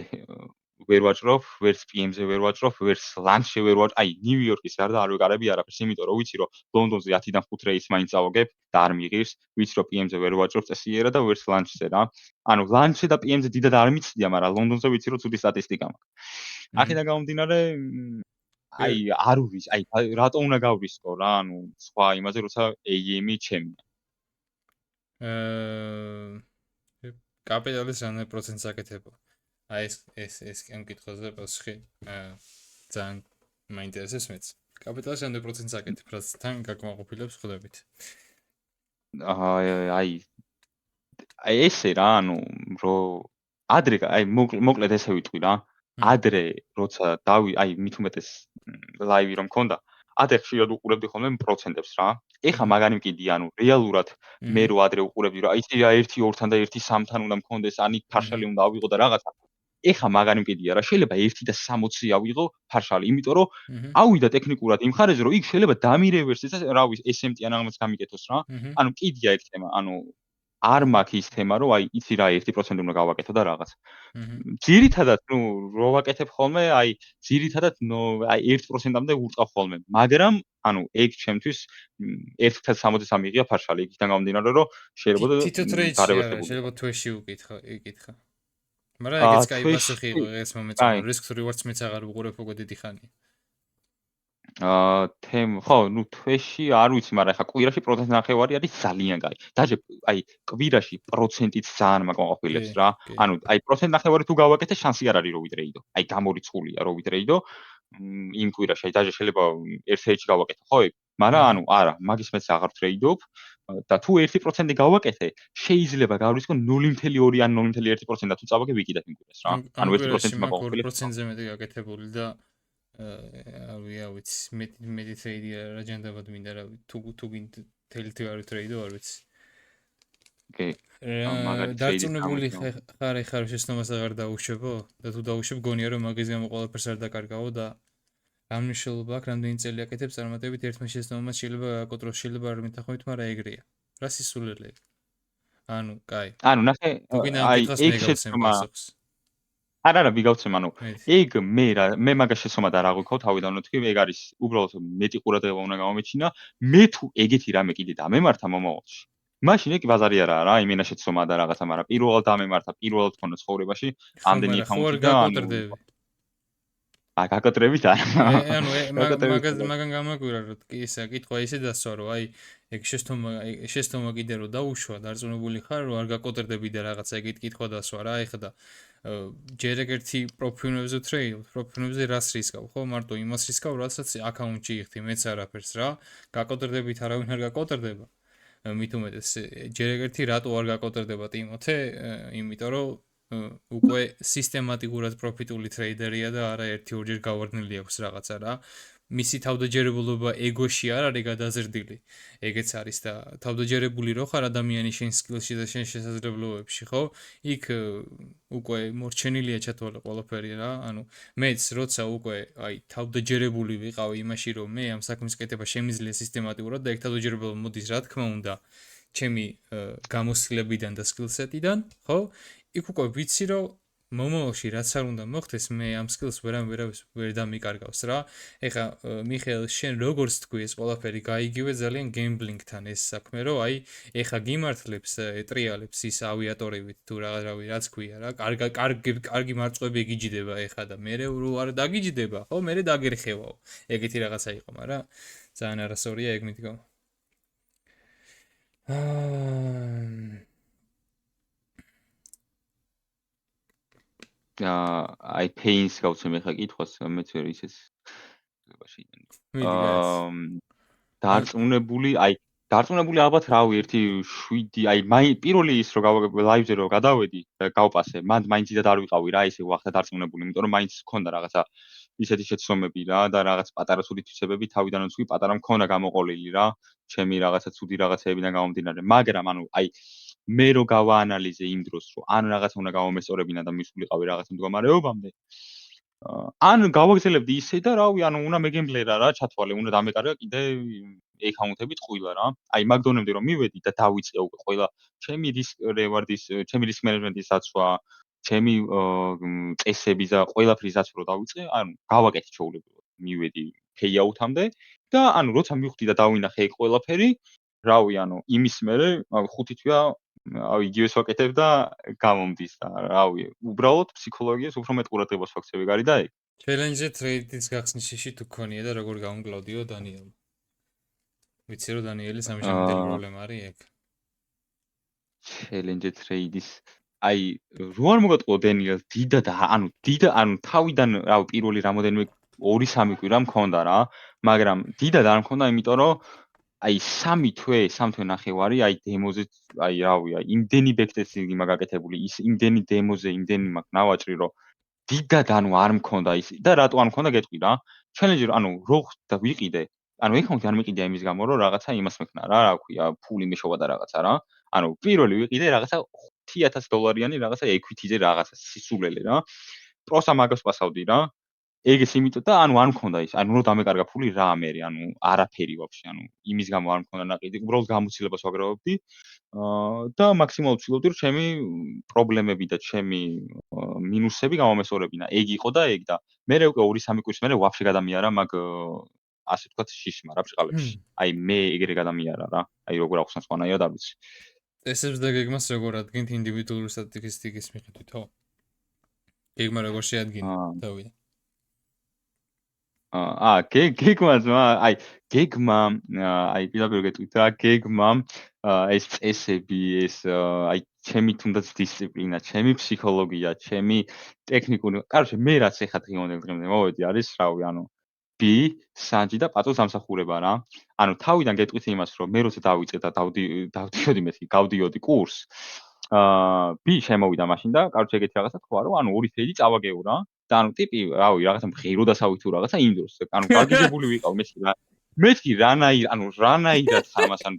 ვერ ვაჭრობ, ვერც PM-ზე ვერ ვაჭრობ, ვერც ლანჩზე ვერ ვაჭრობ. ნიუ-იორკის გარდა არ ვიყარები არაფერს, იმიტომ რომ ვიცი რომ ლონდონზე 10-დან 5 რეისს მაინც წავაგებ და არ მიღირს, ვიცი რომ PM-ზე ვერ ვაჭრობ წესიერად და ვერც ლანჩზე რა. ლანჩზე და PM-ზე დიდად არ მიცდია, მაგრამ ლონდონზე ვიცი რომ ცუდი სტატისტიკა მაქვს. აქედან გამომდინარე, არ ვიცი, რატო უნდა გავრისკო რა, სხვა იმაზე, როცა AM-ი ჩემია. კაპიტალის რამდენი პროცენტს აკეთებო? ეს ამ კითხვაზე პასუხი ძალიან მაინტერესებს მეც. კაპიტალის რამდენი პროცენტს აკეთებ, რაც თან გაკმაყოფილებს ხვდებით? ესე რა, რომ ადრე, მოკლედ ესე ვიტყვი რა. ადრე როცა მით უმეტეს live-ი რომ მქონდა, ადრე ხშირად უყურებდი ხოლმე პროცენტებს რა. ეხლა მაგარი მკიდია, რეალურად მე რო ადრე უყურებდი რა, იცი რა 1-2-თან და 1-3-თან უნდა მქონდეს, იქ ფარშალი უნდა ავიღო და რაღაცა. ეხლა მაგარი მკიდია რა, შეიძლება 1-60 ავიღო ფარშალი, იმიტომ რომ ავიდა ტექნიკურად იმ ხარეზე, რომ იქ შეიძლება დამირევერსის და რა ვიცი, SMT ან რაღაც გამიკეთოს რა. მკიდია ეგ თემა, არ მაქვს ის თემა, რომ იცი რა 1% უნდა გავაკეთო და რაღაც. ძირითადად, რო ვაკეთებ ხოლმე, ძირითადად 1%-ამდე ვურწავ ხოლმე, მაგრამ ეგ ჩემთვის 1.63 იღია ფარშალი, იქიდან გამომდინარე, რომ შეიძლება თითო ტრეიდში შეიძლება თვეში იკითხა. მაგრამ ეგეც კაი პასუხი იყო ეს მომეწონა, risk to rewards მეც აღარ ვუყურებ უკვე დიდი ხანია. ხო, თვეში არ ვიცი, მაგრამ ეხა კვირაში 1.5% არის ძალიან კაი. დაჟე კვირაში პროცენტიც ძალიან მაკმაყოფილებს რა. 1.5% თუ გავაკეთე, შანსი არ არის რომ ვიტრეიდო. გამორიცხულია რომ ვიტრეიდო. იმ კვირაში დაჟე შეიძლება 1-ში გავაკეთო, ხო? მაგრამ არა, მაგის მეც აღარ ვტრეიდობ და თუ 1% გავაკეთე, შეიძლება გავრისკო 0.2 ან 0.1% და თუ წავაგე ვიკიდებ იმ კვირას რა. 1% მაკმაყოფილებს. 2%-ზე მეტი გაკეთებული და ვიცი, მეტი ტრეიდი რა ჯანდაბად მინდა რა, თუ გინდა თელი არ ვტრეიდო, არ ვიცი. დარწმუნებული ხარ ეხლა შეცდომას აღარ დაუშვებო და თუ დაუშვებ გონია რომ მაგის გამო ყველაფერს არ დაკარგავო და რა მნიშვნელობა აქვს რამდენი წელი აკეთებს წარმატებით ერთმა შეცდომას შეიძლება გაკოტროს, შეიძლება არ მითახვით, მაგრამ ეგრეა. რა სისულელეა? კაი. ნახე, ეგ შეცდომა არა, ვიგავცემ, ეგ მე მაგას შეცდომად არ აღვიქო თავიდან თქი, ეგ არის უბრალოდ მეტი ყურადღება უნდა გამომეჩინა, მე თუ ეგეთი რამე კიდე დამემართა მომავალში. მაშინ ეგ ბაზარი არაა რა, იმენა შეცდომა და რაღაცა, მაგრამ პირველად დამემართა, პირველად თქონა ცხოვრებაში, ამდენი აკაუნტი და გაკოტრებით არა. მაგან გამაგვირა რომ ისა კითხვა ისე დასვა რომ ეგ შეცდომა კიდე რომ დაუშვა, დარწმუნებული ხარ რომ არ გაკოტრდები და რაღაცა ეგეთ კითხვა დასვა რა, ეხლა და ჯერ ეგერთი პროფილებზე ვტრეიდობ, პროფილებზე რას რისკავ, ხო? მარტო იმას რისკავ, რასაც აკაუნტში იხდი, მეც არაფერს რა. გაკოტრდებით არავინ არ გაკოტრდება. მით უმეტეს ჯერ ეგერთი რატო არ გაკოტრდება ტიმოთე? იმიტომ რომ უკვე სისტემატიკურად პროფიტული ტრეიდერია და არა 1-2 ჯერ გავარდნილი აქვს რაღაცა რა. მისი თავდაჯერებულობა ეგოში არ არის გადაზრდილი. ეგეც არის და თავდაჯერებული რო ხარ ადამიანის შენ სკილში და შენ შესაძლებლობებში, ხო? იქ უკვე მორჩენილია ჩათვალე ყველაფერი რა. ანუ მეც როცა უკვე აი თავდაჯერებული ვიყავი იმაში რომ მე ამ საქმის კეთება შემიძლია სისტემატურად და ეგ თავდაჯერებულობა მოდის რა თქმა უნდა ჩემი გამოსხილებიდან და სკილსეტიდან, ხო? იქ უკვე ვიცი რომ მომავალში რაც არ უნდა მოხდეს მე ამ სკილს ვერავის ვერ დამიკარგავს რა. ეხა მიხეილ შენ როგორც თქვი ეს ყველაფერი გაიგივე ძალიან გემბლინგთან ეს საქმე რომ აი ეხა გიმართლებს ეტრიალებს ის ავიატორივით თუ რაც ქვია რა. კარგი მარწყვები გიჯდება ეხა და მე რო არ დაგიჯდება, ხო? მე დაგერხევაო. ეგეთი რაღაცა იყო, მაგრამ ძალიან არასწორია ეგ მიდგომა. აი pains გავცემ ახლა კითხვას მეც ვერ ისეს დარწმუნებული ალბათ რავი 1.7 აი პირველი ის რომ ლაივზე რომ გადავედი და გავპასე მან მაინც დიდად არ ვიყავი რა ისე ვახდა დარწმუნებული იმიტომ რომ მაინც ჰქონდა რაღაცა ისეთი შეცდომები რა და რაღაც პატარა ცუდი თვისებები თავიდანაც კი პატარა მქონდა გამოყოლილი რა ჩემი რაღაცა ცუდი რაღაცეებიდან გამომდინარე მაგრამ ანუ აი მე რო გავაანალიზე იმ დროს რომ ან რაღაცა უნდა გავამესწორებინა და მისულიყავი რაღაც მდგომარეობამდე ან გავაგზელებდი ისე და რავი ანუ უნდა მეგემბლერა რა ჩათვალე უნდა დამეკარგა კიდე ეკაუნტებით ყვილა რა აი მაგდონემდე რომ მივედი და დავიწყე უკვე ყველა ჩემი რისკ მენეჯმენტის დაცვა ჩემი წესები და ყველაფრის დაცვა რომ დავიწყე ანუ გავაკეთე ჩაულებრივად მივედი pay-out-ამდე და ანუ როცა მივხვდი და დავინახე ეგ ყველაფერი რავი ანუ იმის მერე 5 თვეა იგივეს ვაკეთებ და გამომდის და რავი უბრალოდ ფსიქოლოგიას უფრო მეტ ყურადღებას ვაქცევი გარი და ეგ ჩელენჯზე ტრეიდის გახსნის შეში თუ გქონია და როგორ გამომკლავდიო დანიელ ვიცი რომ დანიელის ამჟამინდელი პრობლემა არის ეგ ჩელენჯზე ტრეიდის აი რო არ მოგატყო დანიელ დიდად ანუ თავიდან რავი პირველი რამოდენიმე 2-3 კვირა მქონდა რა მაგრამ დიდად არ მქონდა იმიტომ რომ აი 3 თვე ნახევარი აი დემოზე აი რავი აი იმდენი ბექტესტინგი მაგაკეთებული ის იმდენი დემოზე იმდენი მაგ ნავაჭრი რომ დიდად ანუ არ მქონდა ის და რატო არ მქონდა გეტყვი რა ჩელენჯი ანუ რო და ვიყიდე ანუ ეკაუნტი არ მიყიდე იმის გამო რომ რაღაცა იმას მექნა რა ქვია ფული მეშობა და რაღაცა რა ანუ პირველი ვიყიდე რაღაცა $5000 რაღაცა equity-ზე რაღაცა სისულელე რა პროსა მაგას პასავდი რა ეგეც იმიტომ და ანუ არ მქონდა ის ანუ რომ დამეკარგა ფული რა მე ანუ არაფერი ვაფშე ანუ იმის გამო არ მქონდა ნაყიდი უბრალოდ გამოცდილებას ვაგროვებდი და მაქსიმალურად ვცდილობდი რომ ჩემი პრობლემები და ჩემი მინუსები გამომესწორებინა ეგ იყო და ეგ და მე უკვე 2-3 კვირის მერე ვაფშე გადამიარა მაგ ასე ვთქვათ შიშმა რა ბჭყალებში აი მე ეგრე გადამიარა რა აი როგორ ახსნას ხანაია და ვიცი ესებს და გეგმას როგორ ადგენთ ინდივიდუალური სტატისტიკის მიხედვით ხო გეგმა როგორ შეადგენთ დავით გეგმა აი პირდაპირ გეტყვით რა გეგმა ეს წესები ეს აი ჩემი თუნდაც დისციპლინა, ჩემი ფსიქოლოგია, ჩემი ტექნიკური, კაროჩე მე რაც ეხა დღემდე მოვედი არის რავი ანუ B, სანჯი და პაწოს დამსახურება რა. ანუ თავიდან გეტყვით იმას რომ მე როცა დავიწყე და დავდიოდი მეთქი, გავდიოდი კურს. B შემოვიდა მაშინ და კაროჩე ეგეთი რაღაცა თქვა რომ ანუ 2 თეილი წავაგეო რა. და ანუ ტიპი რავი რაღაცა მღერო დასავით თუ რაღაცა იმ დროს ანუ გაგიჟებული ვიყავ მეთქი რანაირად ხარ მას ანუ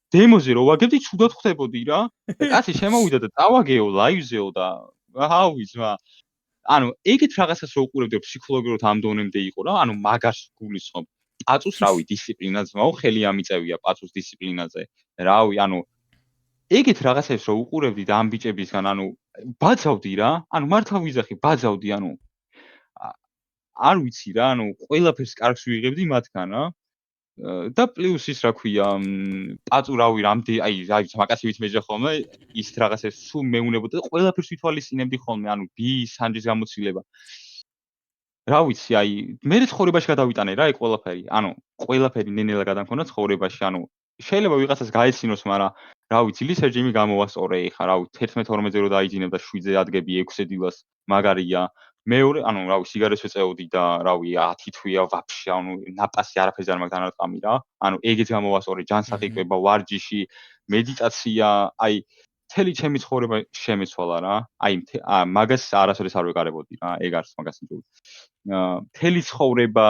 დემოზე რო ვაგებდი ცუდად ხდებოდი რა და კაცი შემოვიდა და წავაგეო ლაივზეო და რავი ძმა ანუ ეგეთ რაღაცას რო უყურებდი ფსიქოლოგიურად ამ დონემდე იყო რა ანუ მაგას გულისხმობ პაწუს რავი დისციპლინა ძმაო ხელი ამიწევია პაწუს დისციპლინაზე რავი ანუ ეგეთ რაღაცებს რო უყურებდი და ამ ბიჭებისგან ანუ ბაძავდი რა ანუ მართლა ვიზახი ბაძავდი ანუ არ ვიცი რა ანუ ყველაფერს კარგს ვიღებდი მათგან რა და პლუს ის რა ქვია პაწუ რავი რამდენი აი მაგასივით მეჯდა ხოლმე ის რაღაცებს სულ მეუნებოდა და ყველაფერს ვითვალისწინებდი ხოლმე ანუ ბის სანჯის გამოცდილება რა ვიცი აი მე ცხოვრებაში გადავიტანე რა ეგ ყველაფერი ანუ ყველაფერი ნენელა გადამქონა ცხოვრებაში ანუ შეიძლება ვიღაცას გაეცინოს მაგრამ რა ვიცი ლის რეჟიმი გამოვასწორე ეხა რა ვიცი 11-12-ზე რო დაიძინებ და 7-ზე ადგები 6-ზე დილას მაგარია მეორე ანუ რა ვიცი სიგარეტს ვეწეოდი და რავი 10 თვეა ვაფშე ანუ ნაპასი არაფერზე არ მაქვს დანარწამი რა ანუ ეგეც გამოვასწორე ჯანსაღი კვება ვარჯიში მედიტაცია აი მთელი ჩემი ცხოვრება შემეცვალა რა. აი მაგას არასოდეს არ ვეკარებოდი რა. ეგ არის მაგას ნუ. მთელი ცხოვრება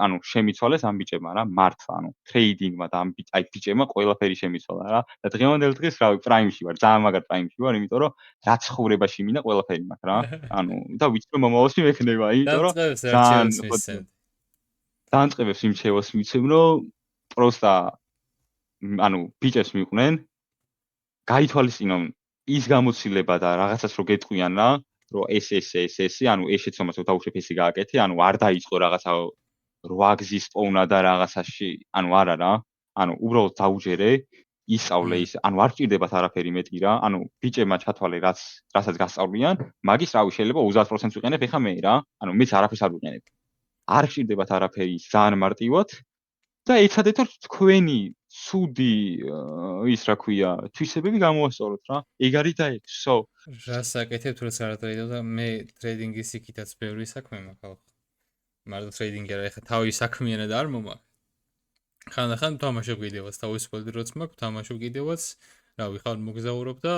ანუ შემიცვალეს ამ ბიჭებმა რა, მართლა, ანუ ტრეიდინგმა და ამ აი ბიჭებმა ყველაფერი შემიცვალა რა. და დღევანდელ დღეს რავი, პრაიმში ვარ, ძალიან მაგარ პრაიმში ვარ, იმიტომ რომ რაც ცხოვრებაში მინდა ყველაფერი მაქვს რა. ანუ და ვიცი რომ მომავალში მექნება, იმიტომ რომ დამწყებს ძალიან არჩევს მისცემ. დაანწყებებს იმ შევას მიცემ, რომ პროსტა ანუ ბიჭებს მიყვნენ, გაითვალისწინონ ის გამოცდილება და რაღაცას რო გეტყვიან რა, რომ ეს, ანუ ეს შეცდომას თავში ფესი გააკეთე, ანუ არ დაიწყო რაღაცა 8 გზის პოვნა და რაღაცაში, ანუ არა რა. ანუ უბრალოდ დაუჯერე, ისწავლე ის, ანუ არ გჭირდებათ არაფერი მეტი რა. ანუ ბიჭებმა ჩათვალე რასაც გასწავლიან, მაგის რავი შეიძლება 30%-ს ვიყენებ ეხა მე რა. ანუ მეც არაფერს არ ვიყენებ. არ გჭირდებათ არაფერი ძალიან მარტივად და ეცადეთ რომ თქვენი ცუდი ის რა ქვია, თვისებები გამოასწოროთ რა. ეგ არის და ეგ. რას აკეთებთ როცა არ ტრეიდობ და მე ტრეიდინგის იქითაც ბევრი საქმე მაქვს. მარტო ტრეიდინგი არა, ეხლა თავი საქმიანად არ მომაქვს. ხანდახან თამაშობ ვიდეოებს, თავისუფლად როც მაქვს, თამაშობ ვიდეოებს, რავი, ხან მოგზაურობ და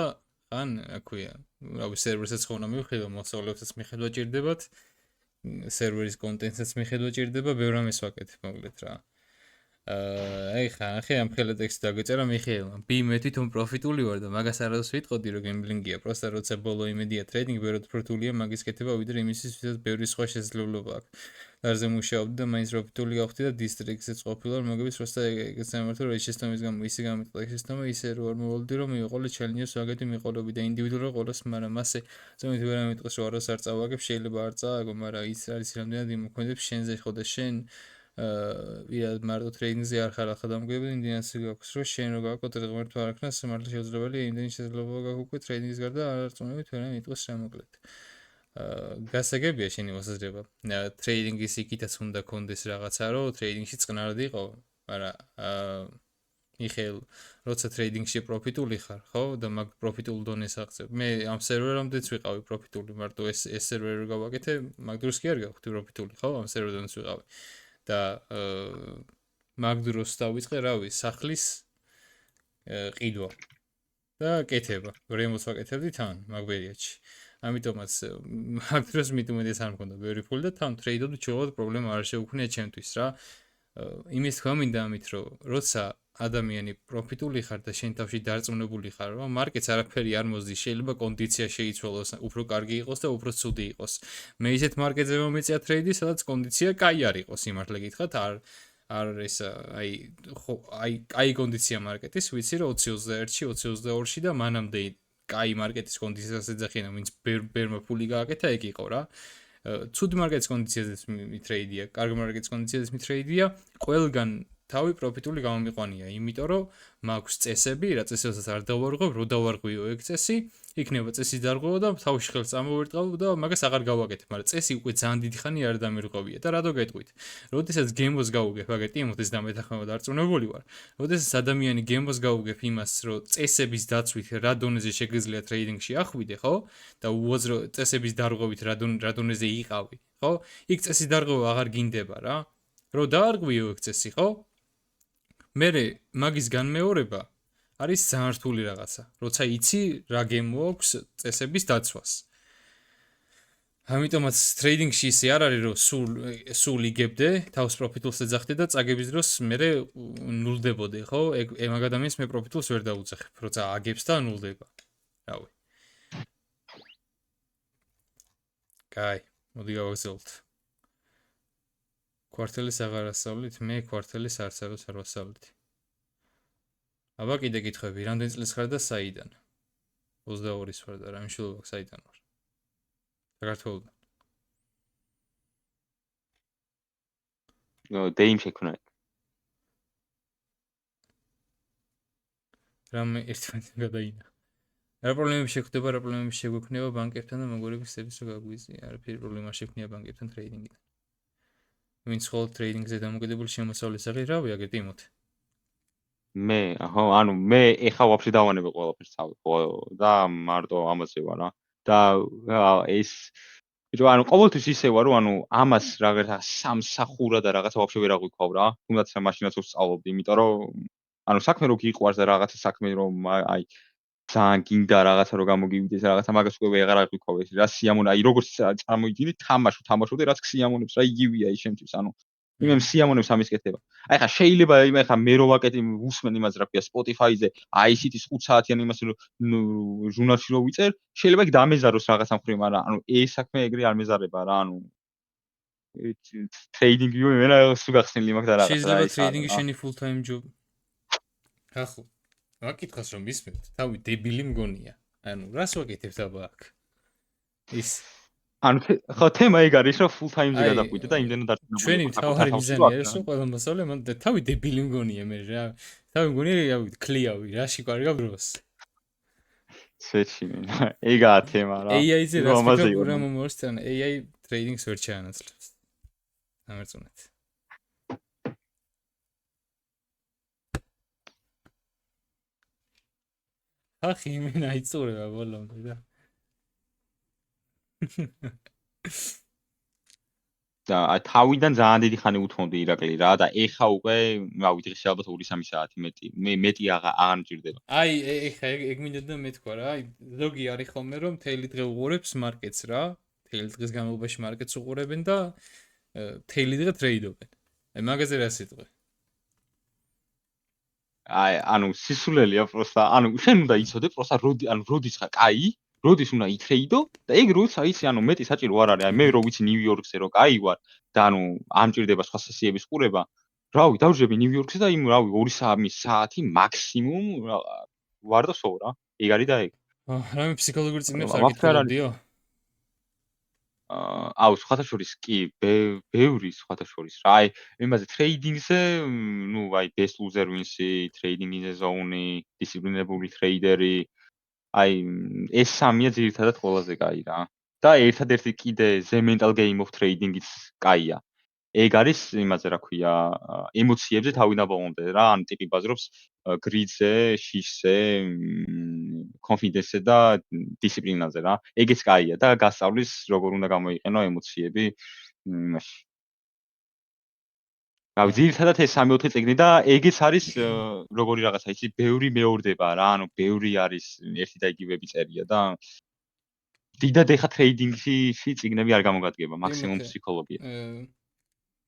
ხან, აქვია, რავი, სერვერსაც ხონა მივხედო, მოსწავლეებსაც მიხედვა ჭირდებათ, სერვერის კონტენტსაც მიხედვა ჭირდება, ბევრ ამას ვაკეთებ, მოკლედ რა. ახლა ამ ხელა ტექსტი დაგეწერა მიხეილმა. მე თვითონ პროფიტული ვარ და მაგას არასდროს ვიტყოდი, რომ გემბლინგია, პროსტა როცა ბოლო იმედია ტრეიდინგი, ბევრად პროფიტულია მაგის კეთება, ვიდრე იმისთვის, ვისაც ბევრი სხვა შესაძლებლობა აქვს. დარზე მუშაობდი და მაინც პროფიტული გავხდი და დისტრიქტზეც ყოფილა, მაგების პროსტა ეგეც ამართო, რომ ეს სისტემის გამო ისე გამიტყდა ეს სისტემა, ისე რომ არ მოვალდი, რომ მივიყოლე ჩელენჯებს ვაგები მიყოლები და ინდივიდუალურად ყოველს, მაგრამ მასე ზოგადად ვერ ამიტყოს, რომ არას არ წავაგებ, შეიძლება არ წააგო, მაგრამ ის არის რამდენად იმოქმედებს შენზე, ხო და შენ ვიღაც მარტო ტრეიდინგზე არ ხარ ახლა დამკვირვებელი, ინდიანსი გაქვს, რომ შენ რო გავაკეთე ღმერთო არ ქნას, მართლა შეუძლებელია იმდენი შესაძლებლობა გაქვს უკვე ტრეიდინგის გარდა არ არწმუნებით ვერა მიტყოს შემოკლედ. გასაგებია შენი მოსაზრება. ტრეიდინგის იქითაც უნდა კონდეს რაღაცა, რომ ტრეიდინგში წყნარად იყო, მაგრამ მიხეილ, როცა ტრეიდინგში პროფიტული ხარ, ხო? და მაგ პროფიტულ დონეს აღწევ. მე ამ სერვერამდეც ვიყავი პროფიტული, მარტო ეს სერვერი რო გავაკეთე, მაგ დროს კი არ გავხდი პროფიტული, ხო? ამ სერვერდანაც ვიყავი. და მაგ დროს დავიწყე, რავი, სახლის ყიდვა და კეთება. რემოს ვაკეთებდი თან მაგ პერიოდში. ამიტომაც მაგ დროს მithumedes არ მქონდა ბევრი ფული და თან ტრეიდობდი ჩაოდ პრობლემა არ შეუქმნია ჩემთვის რა. იმის თქვა მინდა ამით, რომ როცა ადამიანი პროფიტული ხარ და შენ თავში დარწმუნებული ხარ, რომ მარკეტს არაფერი არ მოსდის, შეიძლება კონდიცია შეიცვალოს, უფრო კარგი იყოს და უფრო ცუდი იყოს. მე ისეთ მარკეტზე მომეწია ტრეიდი, სადაც კონდიცია კაი არ იყოს, სიმართლე გითხრათ, არ ეს აი კონდიცია მარკეტის, ვიცი რომ 20-21-ში, 22-ში და მანამდე კაი მარკეტის კონდიციას ეძახიან, ვინც ბერმა ფული გააკეთა, ეგ იყო რა. ცუდი მარკეტის კონდიციაზეც მიტრეიდია, კარგი მარკეტის კონდიციაზეც მიტრეიდია, ყველგან თავი პროფიტული გამომიყვანია, იმიტომ რომ მაქვს წესები, რა წესებსაც არ დავარღვევ, რო დავარღვიო ეგ წესი, იქნება წესის დარღვევა და თავში ხელს წამოვერტყავ და მაგას აღარ გავაკეთებ, მაგრამ წესი უკვე ძალიან დიდი ხანი არ დამირღვევია და რატო გეტყვით? როდესაც გემოს გავუგებ, აგერ ტიმოთეს დამეთანხმება დარწმუნებული ვარ. როდესაც ადამიანი გემოს გავუგებ იმას, რომ წესების დაცვით რა დონეზე შეგიძლია ტრეიდინგში ახვიდე, ხო? და უაზრო წესების დარღვევით რა დონეზე იყავი, ხო? იქ წესის დარღვევა აღარ გინდება რა. რო დაარღვიო ეგ წესი, ხო? მერე მაგის განმეორება არის ძალიან რთული რაღაცა, როცა იცი რა გემო აქვს წესების დაცვას. ამიტომაც ტრეიდინგში ისე არ არის, რომ სულ იგებდე, თავს პროფიტულს ეძახდე და წაგების დროს მერე ნულდებოდე, ხო? ეგ მაგ ადამიანს მე პროფიტულს ვერ დაუძახებ, როცა აგებს და ნულდება. რავი. კაი, მოდი გავაგზავნოთ. კვარტალის აღარ ასწავლით, მე კვარტალის არცეროს არ ვასწავლით. აბა კიდე კითხები, რამდენი წლის ხარ და საიდან? 22-ის ვარ და რა მნიშვნელობა აქვს საიდან ვარ? საქართველოდან. დეიმ შექმნა. რამე ერთმანეთს გადაინა. რა პრობლემები შეხვდება, რა პრობლემები შეგვექნება ბანკებთან და მოგორების წესების რო გაგვიზია. არაფერი პრობლემა არ შექმნია ბანკებთან ტრეიდინგიდან. ვინც ხოლმე ტრეიდინგზე დამოკიდებული შემოსავლის აღი რავი, აგერ ტიმოთე. მე, ანუ მე ეხა ვაფშე დავანებე ყველაფერს თავი, ხო და მარტო ამაზე ვარ რა. და ეს ბიჭო, ანუ ყოველთვის ისე ვარ, რომ ანუ ამას რაღაცა სამსახურად და რაღაცა ვაფშე ვერ აღვიქვავ რა. თუნდაც რა მაშინაც ვსწავლობდი, იმიტომ რომ ანუ საქმე რო გიყვარს და რაღაცა საქმე რომ აი ძალიან გინდა რაღაცა რომ გამოგივიდეს რაღაცა მაგას უკვე ვეღარ აღვიქოვეს რა სიამოვნე აი როგორც წარმოიდგინე თამაშობდი რაც სიამოვნებს რა იგივეა ის შემთხვევით ანუ იმენ სიამოვნებს ამის კეთება აი ხა შეიძლება იმ ხა მე რო ვაკეთე უსმენ იმას რა ქვია Spotify-ზე აი ისიც 5 საათიანი იმას რომ ჟურნალში რო ვიწერ შეიძლება იქ დამეზაროს რაღაცა მხრივ მაგრამ ანუ ეს საქმე ეგრე არ მეზარება რა ანუ ტრეიდინგი მე სულ გახსნილი მაქვს და რაღაცა შეიძლება ტრეიდინგი შენი full time job ახლა ვაკითხავს რომ მისმენთ თავი დებილი მგონია ანუ რას ვაკეთებ აბა აქ ის ანუ ხო თემა ეგ არის რომ full time-ზე გადაყვიდე და იმდენად დარწმუნებული ჩვენი თავი მიზანი არის რომ ყველა მასწავლე მან თავი დებილი მგონია მე რა თავი მგონია რავი კლიავი რაში კარგა დროს სვეჩი ეგაა თემა რა AI-ზე რა ვფიქრობ რა მომოსთან AI ტრეიდინგს ვერ ჩაანაცვლებს ამერწუნეთ ახი იმენ აიწურება ბოლომდე და და თავიდან ძალიან დიდი ხანი უთმობდი ირაკლი რა და ეხა უკვე რა ვიცი ალბათ 2-3 საათი მეტი აღარ მჭირდება აი ეხა ეგ მინდა და მეთქვა რა აი ზოგი არის ხოლმე რომ თელი დღე უყურებს მარკეტს რა თელი დღის განმავლობაში მარკეტს უყურებენ და თელი დღე ტრეიდობენ აი მაგაზე რა სიტყვი აი ანუ სისულელია პროსტა ანუ შენ უნდა იცოდე პროსტა როდის ხა კაი როდის უნდა ითრეიდო და ეგ როცა იცი ანუ მეტი საჭირო არ არის აი მე რო ვიცი ნიუ-იორკზე რო კაი ვარ და ანუ ამჭირდება სხვა სესიების ყურება რავი დავжеები ნიუ-იორკზე და იმ რავი 2-3 საათი მაქსიმუმ ვარ და სულ რა ეგ არის და ეგ რამე ფსიქოლოგიური წიგნებს არ გითხარობდიო აუ სხვათა შორის კი ბევრი სხვათა შორის რა აი იმაზე ტრეიდინგზე ნუ აი best loser wins-ი ტრეიდინგზე ზონი დისციპლინებული ტრეიდერი აი ეს სამია ძირითადად ყველაზე კაი რა და ერთადერთი კიდე the mental game of trading-იც კაია ეგ არის იმაზე რა ქვია ემოციებზე თავიდან ბოლომდე რა ან ტიპი ბაზრობს გრიდზე, შიშზე, კონფიდენსზე და დისციპლინაზე რა ეგეც კაია და გასწავლის როგორ უნდა გამოიყენო ემოციები იმაში რავი ძირითადად ეს 3-4 წიგნი და ეგეც არის როგორი რაღაცა იცი ბევრი მეორდება რა ანუ ბევრი არის ერთი და იგივე წერია და დიდად ეხა ტრეიდინგში წიგნები არ გამოგადგება მაქსიმუმ ფსიქოლოგია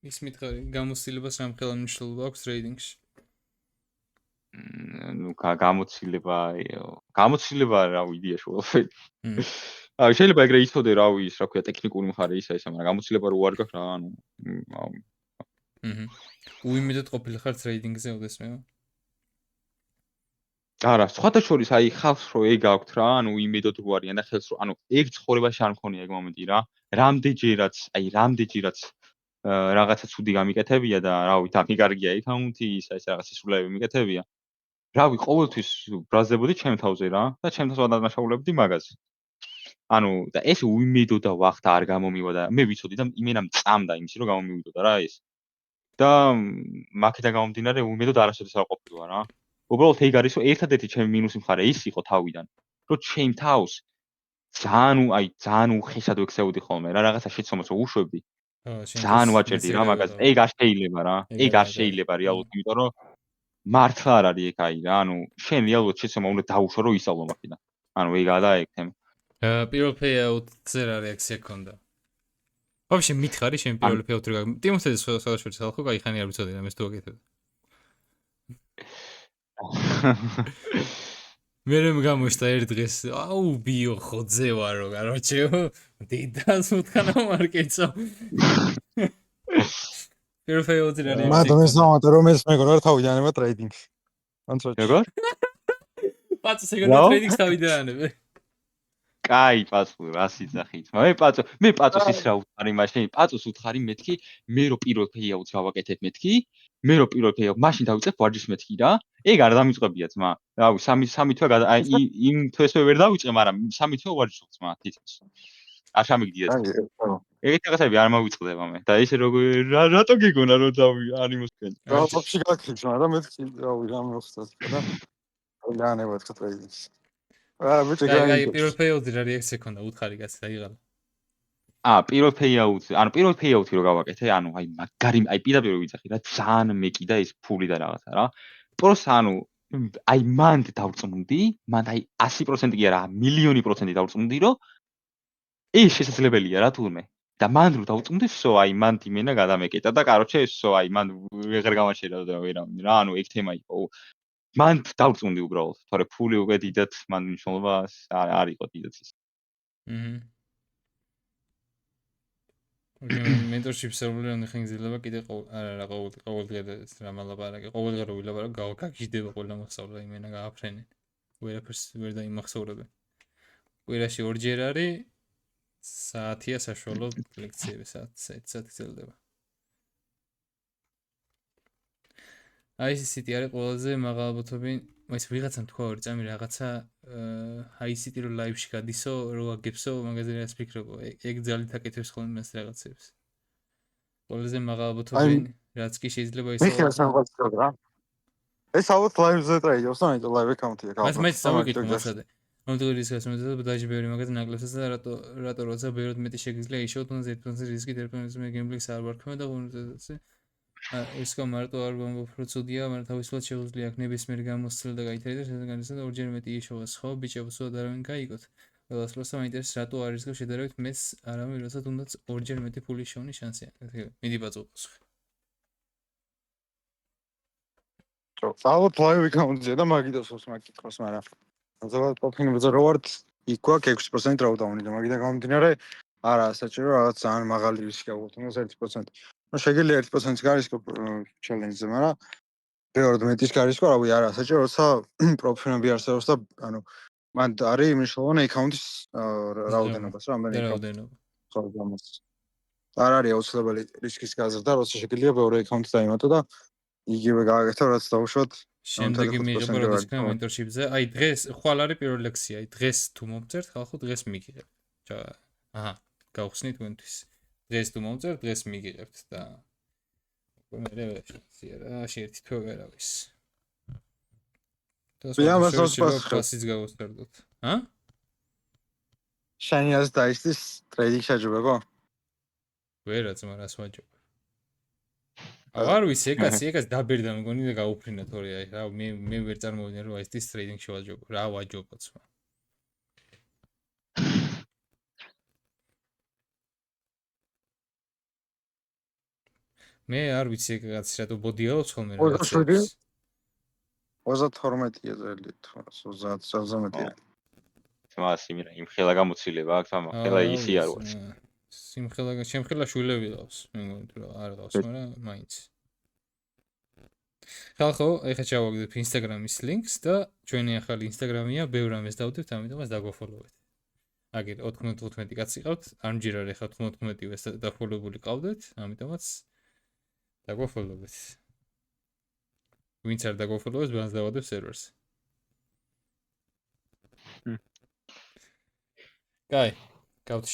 ის მითხარი გამოცდილებას რამხელა მნიშვნელობა აქვს ტრეიდინგში ნუ გამოცდილება რა ვიდეაში ყველაფერი აი შეიძლება ეგრე იცოდე რა ვიცი რა ქვია ტექნიკური მხარე ისა მაგრამ გამოცდილება რო არ გაქვს რა ანუ უიმედოდ ყოფილიყარ ტრეიდინგზე ოდესმეო არა სხვათა შორის აი ხალხს რო ეგ აქვთ რა ანუ იმედოდ რო არიან და ხელს რო ანუ ეგ ცხოვრებაში არ მქონია ეგ მომენტი რა რამდენჯერაც რაღაცა ცუდი გამიკეთებია და რა ვიცი ამიგარგია აკაუნტი ისა ეს რაღაცა სულები მიკეთებია რა ვიცი ყოველთვის ბრაზდებოდი ჩემ თავზე რა და ჩემ თავს ვადანაშაულებდი მაგას ანუ და ეს უიმედო და ვახტა არ გამომივა და მე ვიცოდი და იმენამ წამდა იმისი რომ გამომივიდოდა რა ეს და მაქედან გამომდინარე უიმედოდ არასოდეს არ ყოფილა რა უბრალოდ ეგ არის რომ ერთადერთი ჩემი მინუსი მხარე ის იყო თავიდან რომ ჩემ თავს ძალიან უხესად ვექცეოდი ხოლმე რა რაღაცა შეცდომას რო უშვებდი ძალიან ვაჭერდი რა მაგას ეგ არ შეიძლება რა ეგ არ შეიძლება რეალურად იმიტომ რომ მართლა არ არის ეგ აი რა ანუ შენ რეალურად შეცდომა უნდა დაუშვა რომ ისწავლო მაქედან ანუ ეგაა და ეგ თემა პირველ პეიაუტზე რა რეაქცია ქონდა ვაფშე მითხარი შენ პირველ პეიაუტზე რა ტიმოსთე სხვადასხვა ხალხო კაი ხანი არ ვიცოდი რა მე თუ აკეთებ მე რემ გამოშთა ერთ დღეს აუ ბიო ხოძე ვარო короче დიდას მუთხანა მარკეტსო პირველ პეიაუტზე რა რეაქცია მაგრამ ეს ამათ რომ ეს მეგონა თავიდანება ტრეიდინგში ანცო როგორ პაწო ეგრე ტრეიდინგს თავიდანები კაი პაწო რას იძახით მე პაწოს ის რა უთხარი მაშინ პაწოს უთხარი მეთქი მე რო პირველ პეიაუტს გავაკეთებ მეთქი მე რო პირველ პეიაუტს მაშინ დავიწყებ ვარჯიშს მეთქი რა ეგ არ დამიწყებია ძმა რავი 3 თვე აი იმ თვესვე ვერ დავიწყე მაგრამ 3 თვე ვარჯიშს ძმა თითქოს არ შემიგდია ეგეთი რაღაცები არ მოვიწყდება მე და ესე როგორ რატო გიგონა რომ არ იმოსკენ რა ვაფშე გაქრიშ მაგრამ მეთქი რავი რა მოხდა და ლანება თქვა ტრეიდინგში აი პირველ პეიაუტზე რა რეაქცია ქონდა უთხარი კაცი დაიღალა პირველ პეიაუთი რო გავაკეთე ანუ აი მაგარი აი პირდაპირ ვიცახი რა ძალიან მეკიდა ეს ფული და რაღაცა რა პროს ანუ აი მანდ დავწმუნდი, მანდ აი 100% კი არა, მილიონი პროცენტი დავწმუნდი, რომ ეს შესაძლებელია რა თურმე. და მანდ რო დავწმუნდი, всё, აი მანდ იმენა გადამეკეტა და კაროჩე, всё, აი მანდ ვეღარ გამაჩერდა და ვერავინ რა, ანუ ეგ თემა იყო. მანდ დავწმუნდი უბრალოდ, თორე ფული უკვე დიდად მანდ მნიშვნელობა არ იყო დიდად ის. მენტორშიპ სერვერები ხანგრძლივება კიდე არა ყოველდღე რა მალაპარაკე ყოველდღე რო ვილაპარაკ გაგიჟდება ყველა მოსწავლე იმენა გააფრენენ ვერაფერს ვერ დაიმახსოვრებენ კვირაში ორჯერ არის საათია საშუალო ლექციები საათი გრძელდება აი ეს სიტი არის ყველაზე მაღალბუთობი ეს ვიღაცამ თქვა ორი წამი რაღაცა აი სიტი რო ლაივში გადისო რო აგებსო მაგაზე რაც ფიქრობ ეგ ძალით აკეთებს ხოლმე მას რაღაცებს ყველაზე მაღალბუთობი რაც კი შეიძლება ისო მიხეილ სამყაროს რა ეს ალბათ ლაივზე ტრეიდერს და ნაიტ ლაივ აკაუნტია ალბათ მას წავიკითხო მასადე მომდევნო რისკს მომდევნო დაჟი ბევრი მაგაზე ნაკლებსაც და რატო როცა ბევრად მეტი შეგიძლია იშოვოთ უნდა 1% რისკი 1% გემბლინგს არ ვარქმევ და უნდა რისკო მარტო არ მომფროცოდია, მაგრამ თავისუფლად შეუძლია აქ ნებისმიერ გამოსცილ და გაითარიღოს შესაძლებლად და ორჯერ მეტი იშოვას, ხო, ბიჭებს უად არავინ გაიგოთ. ყველას როცა მაინტერესებს რატო არ რისკო შედარებით მეც არავინ როცა თუნდაც ორჯერ მეტი ფული შოვნის შანსი აქვს. მიდი ბაწუყოს. ალბათ ლაივ აკაუნტია და მაგიდას ოს მაგიკოს, მაგრამ ზოგადად პროფინებზე რო ვარ იქ გვაქვს 6% რაუდაუნი და მაგიდა გამომდინარე არა საჭირო რაღაც ძალიან მაღალი რისკი აღვთ, 1%. ну შეგიძლია 1%-ს გარისკო ჩელენჯზე, მაგრამ ბევრად მეტის გარისკო, რავი, არა, საჭირო როცა პროფილები არსებობს და ანუ მან არის მნიშვნელოვანი აკაუნტის რაოდენობას, რამდენი რაოდენობა. ხო, გამოს. არ არის აუცილებელი რისკის გაზრდა, როცა შეგიძლია ბევრი აკაუნტი დაიმატო და იგივე გააკეთო, რაც დავუშვათ. შემდეგი მიიღება როდის იქნება მენტორშიპზე. აი დღეს ხვალ არის პირველი ლექცია, აი დღეს თუ მომწერთ, ხალხო დღეს მიგიღებთ. აჰა, გავხსნით თქვენთვის. დღეს თუ მომწერთ, დღეს მიგიღებთ და მე შეცია რა, შეერთი თვე ვერავის. კლასიც გავუსწორდოთ. ჰა? შენი აზრით დაისtis ტრეიდინგ შეჯობება? ვერაც, მაგრამ რას ვაჯობ. არ ვიცი, ეგაც დაბერდა მგონი და გაუფრინა თორე აი რა მე ვერ წარმოვიდნენ რომ ეს ტრეიდინგ შევაჯობო. რა ვაჯობოც. მე არ ვიცი ეგაც რატო ბოდიაობს ხოლმე რაღაცა. 32-ია ძელი, 30-ია. მას იმ ხელა გამოცილება აქვს, ამ ხელა ისი არ ვარ. შემხელა შვილები ყავს, მე მგონი რომ არ ყავს, მაგრამ მაინც. ხალხო, ეხლა ჩავაგდებ Instagram-ის links და ჩვენი ახალი Instagram-ია, ბევრ ამას დავდებთ, ამიტომაც დაგვაფოლოვეთ. აგერ 95 კაცი ყავთ, არ მჯერარ ეხლა 95-ვეს დაფოლოვებული ყავდეთ, ამიტომაც დაგვაფოლოვეთ. ვინც არ დაგვაფოლოვებს, ბანს დავადებ სერვერს. კაი, გავთ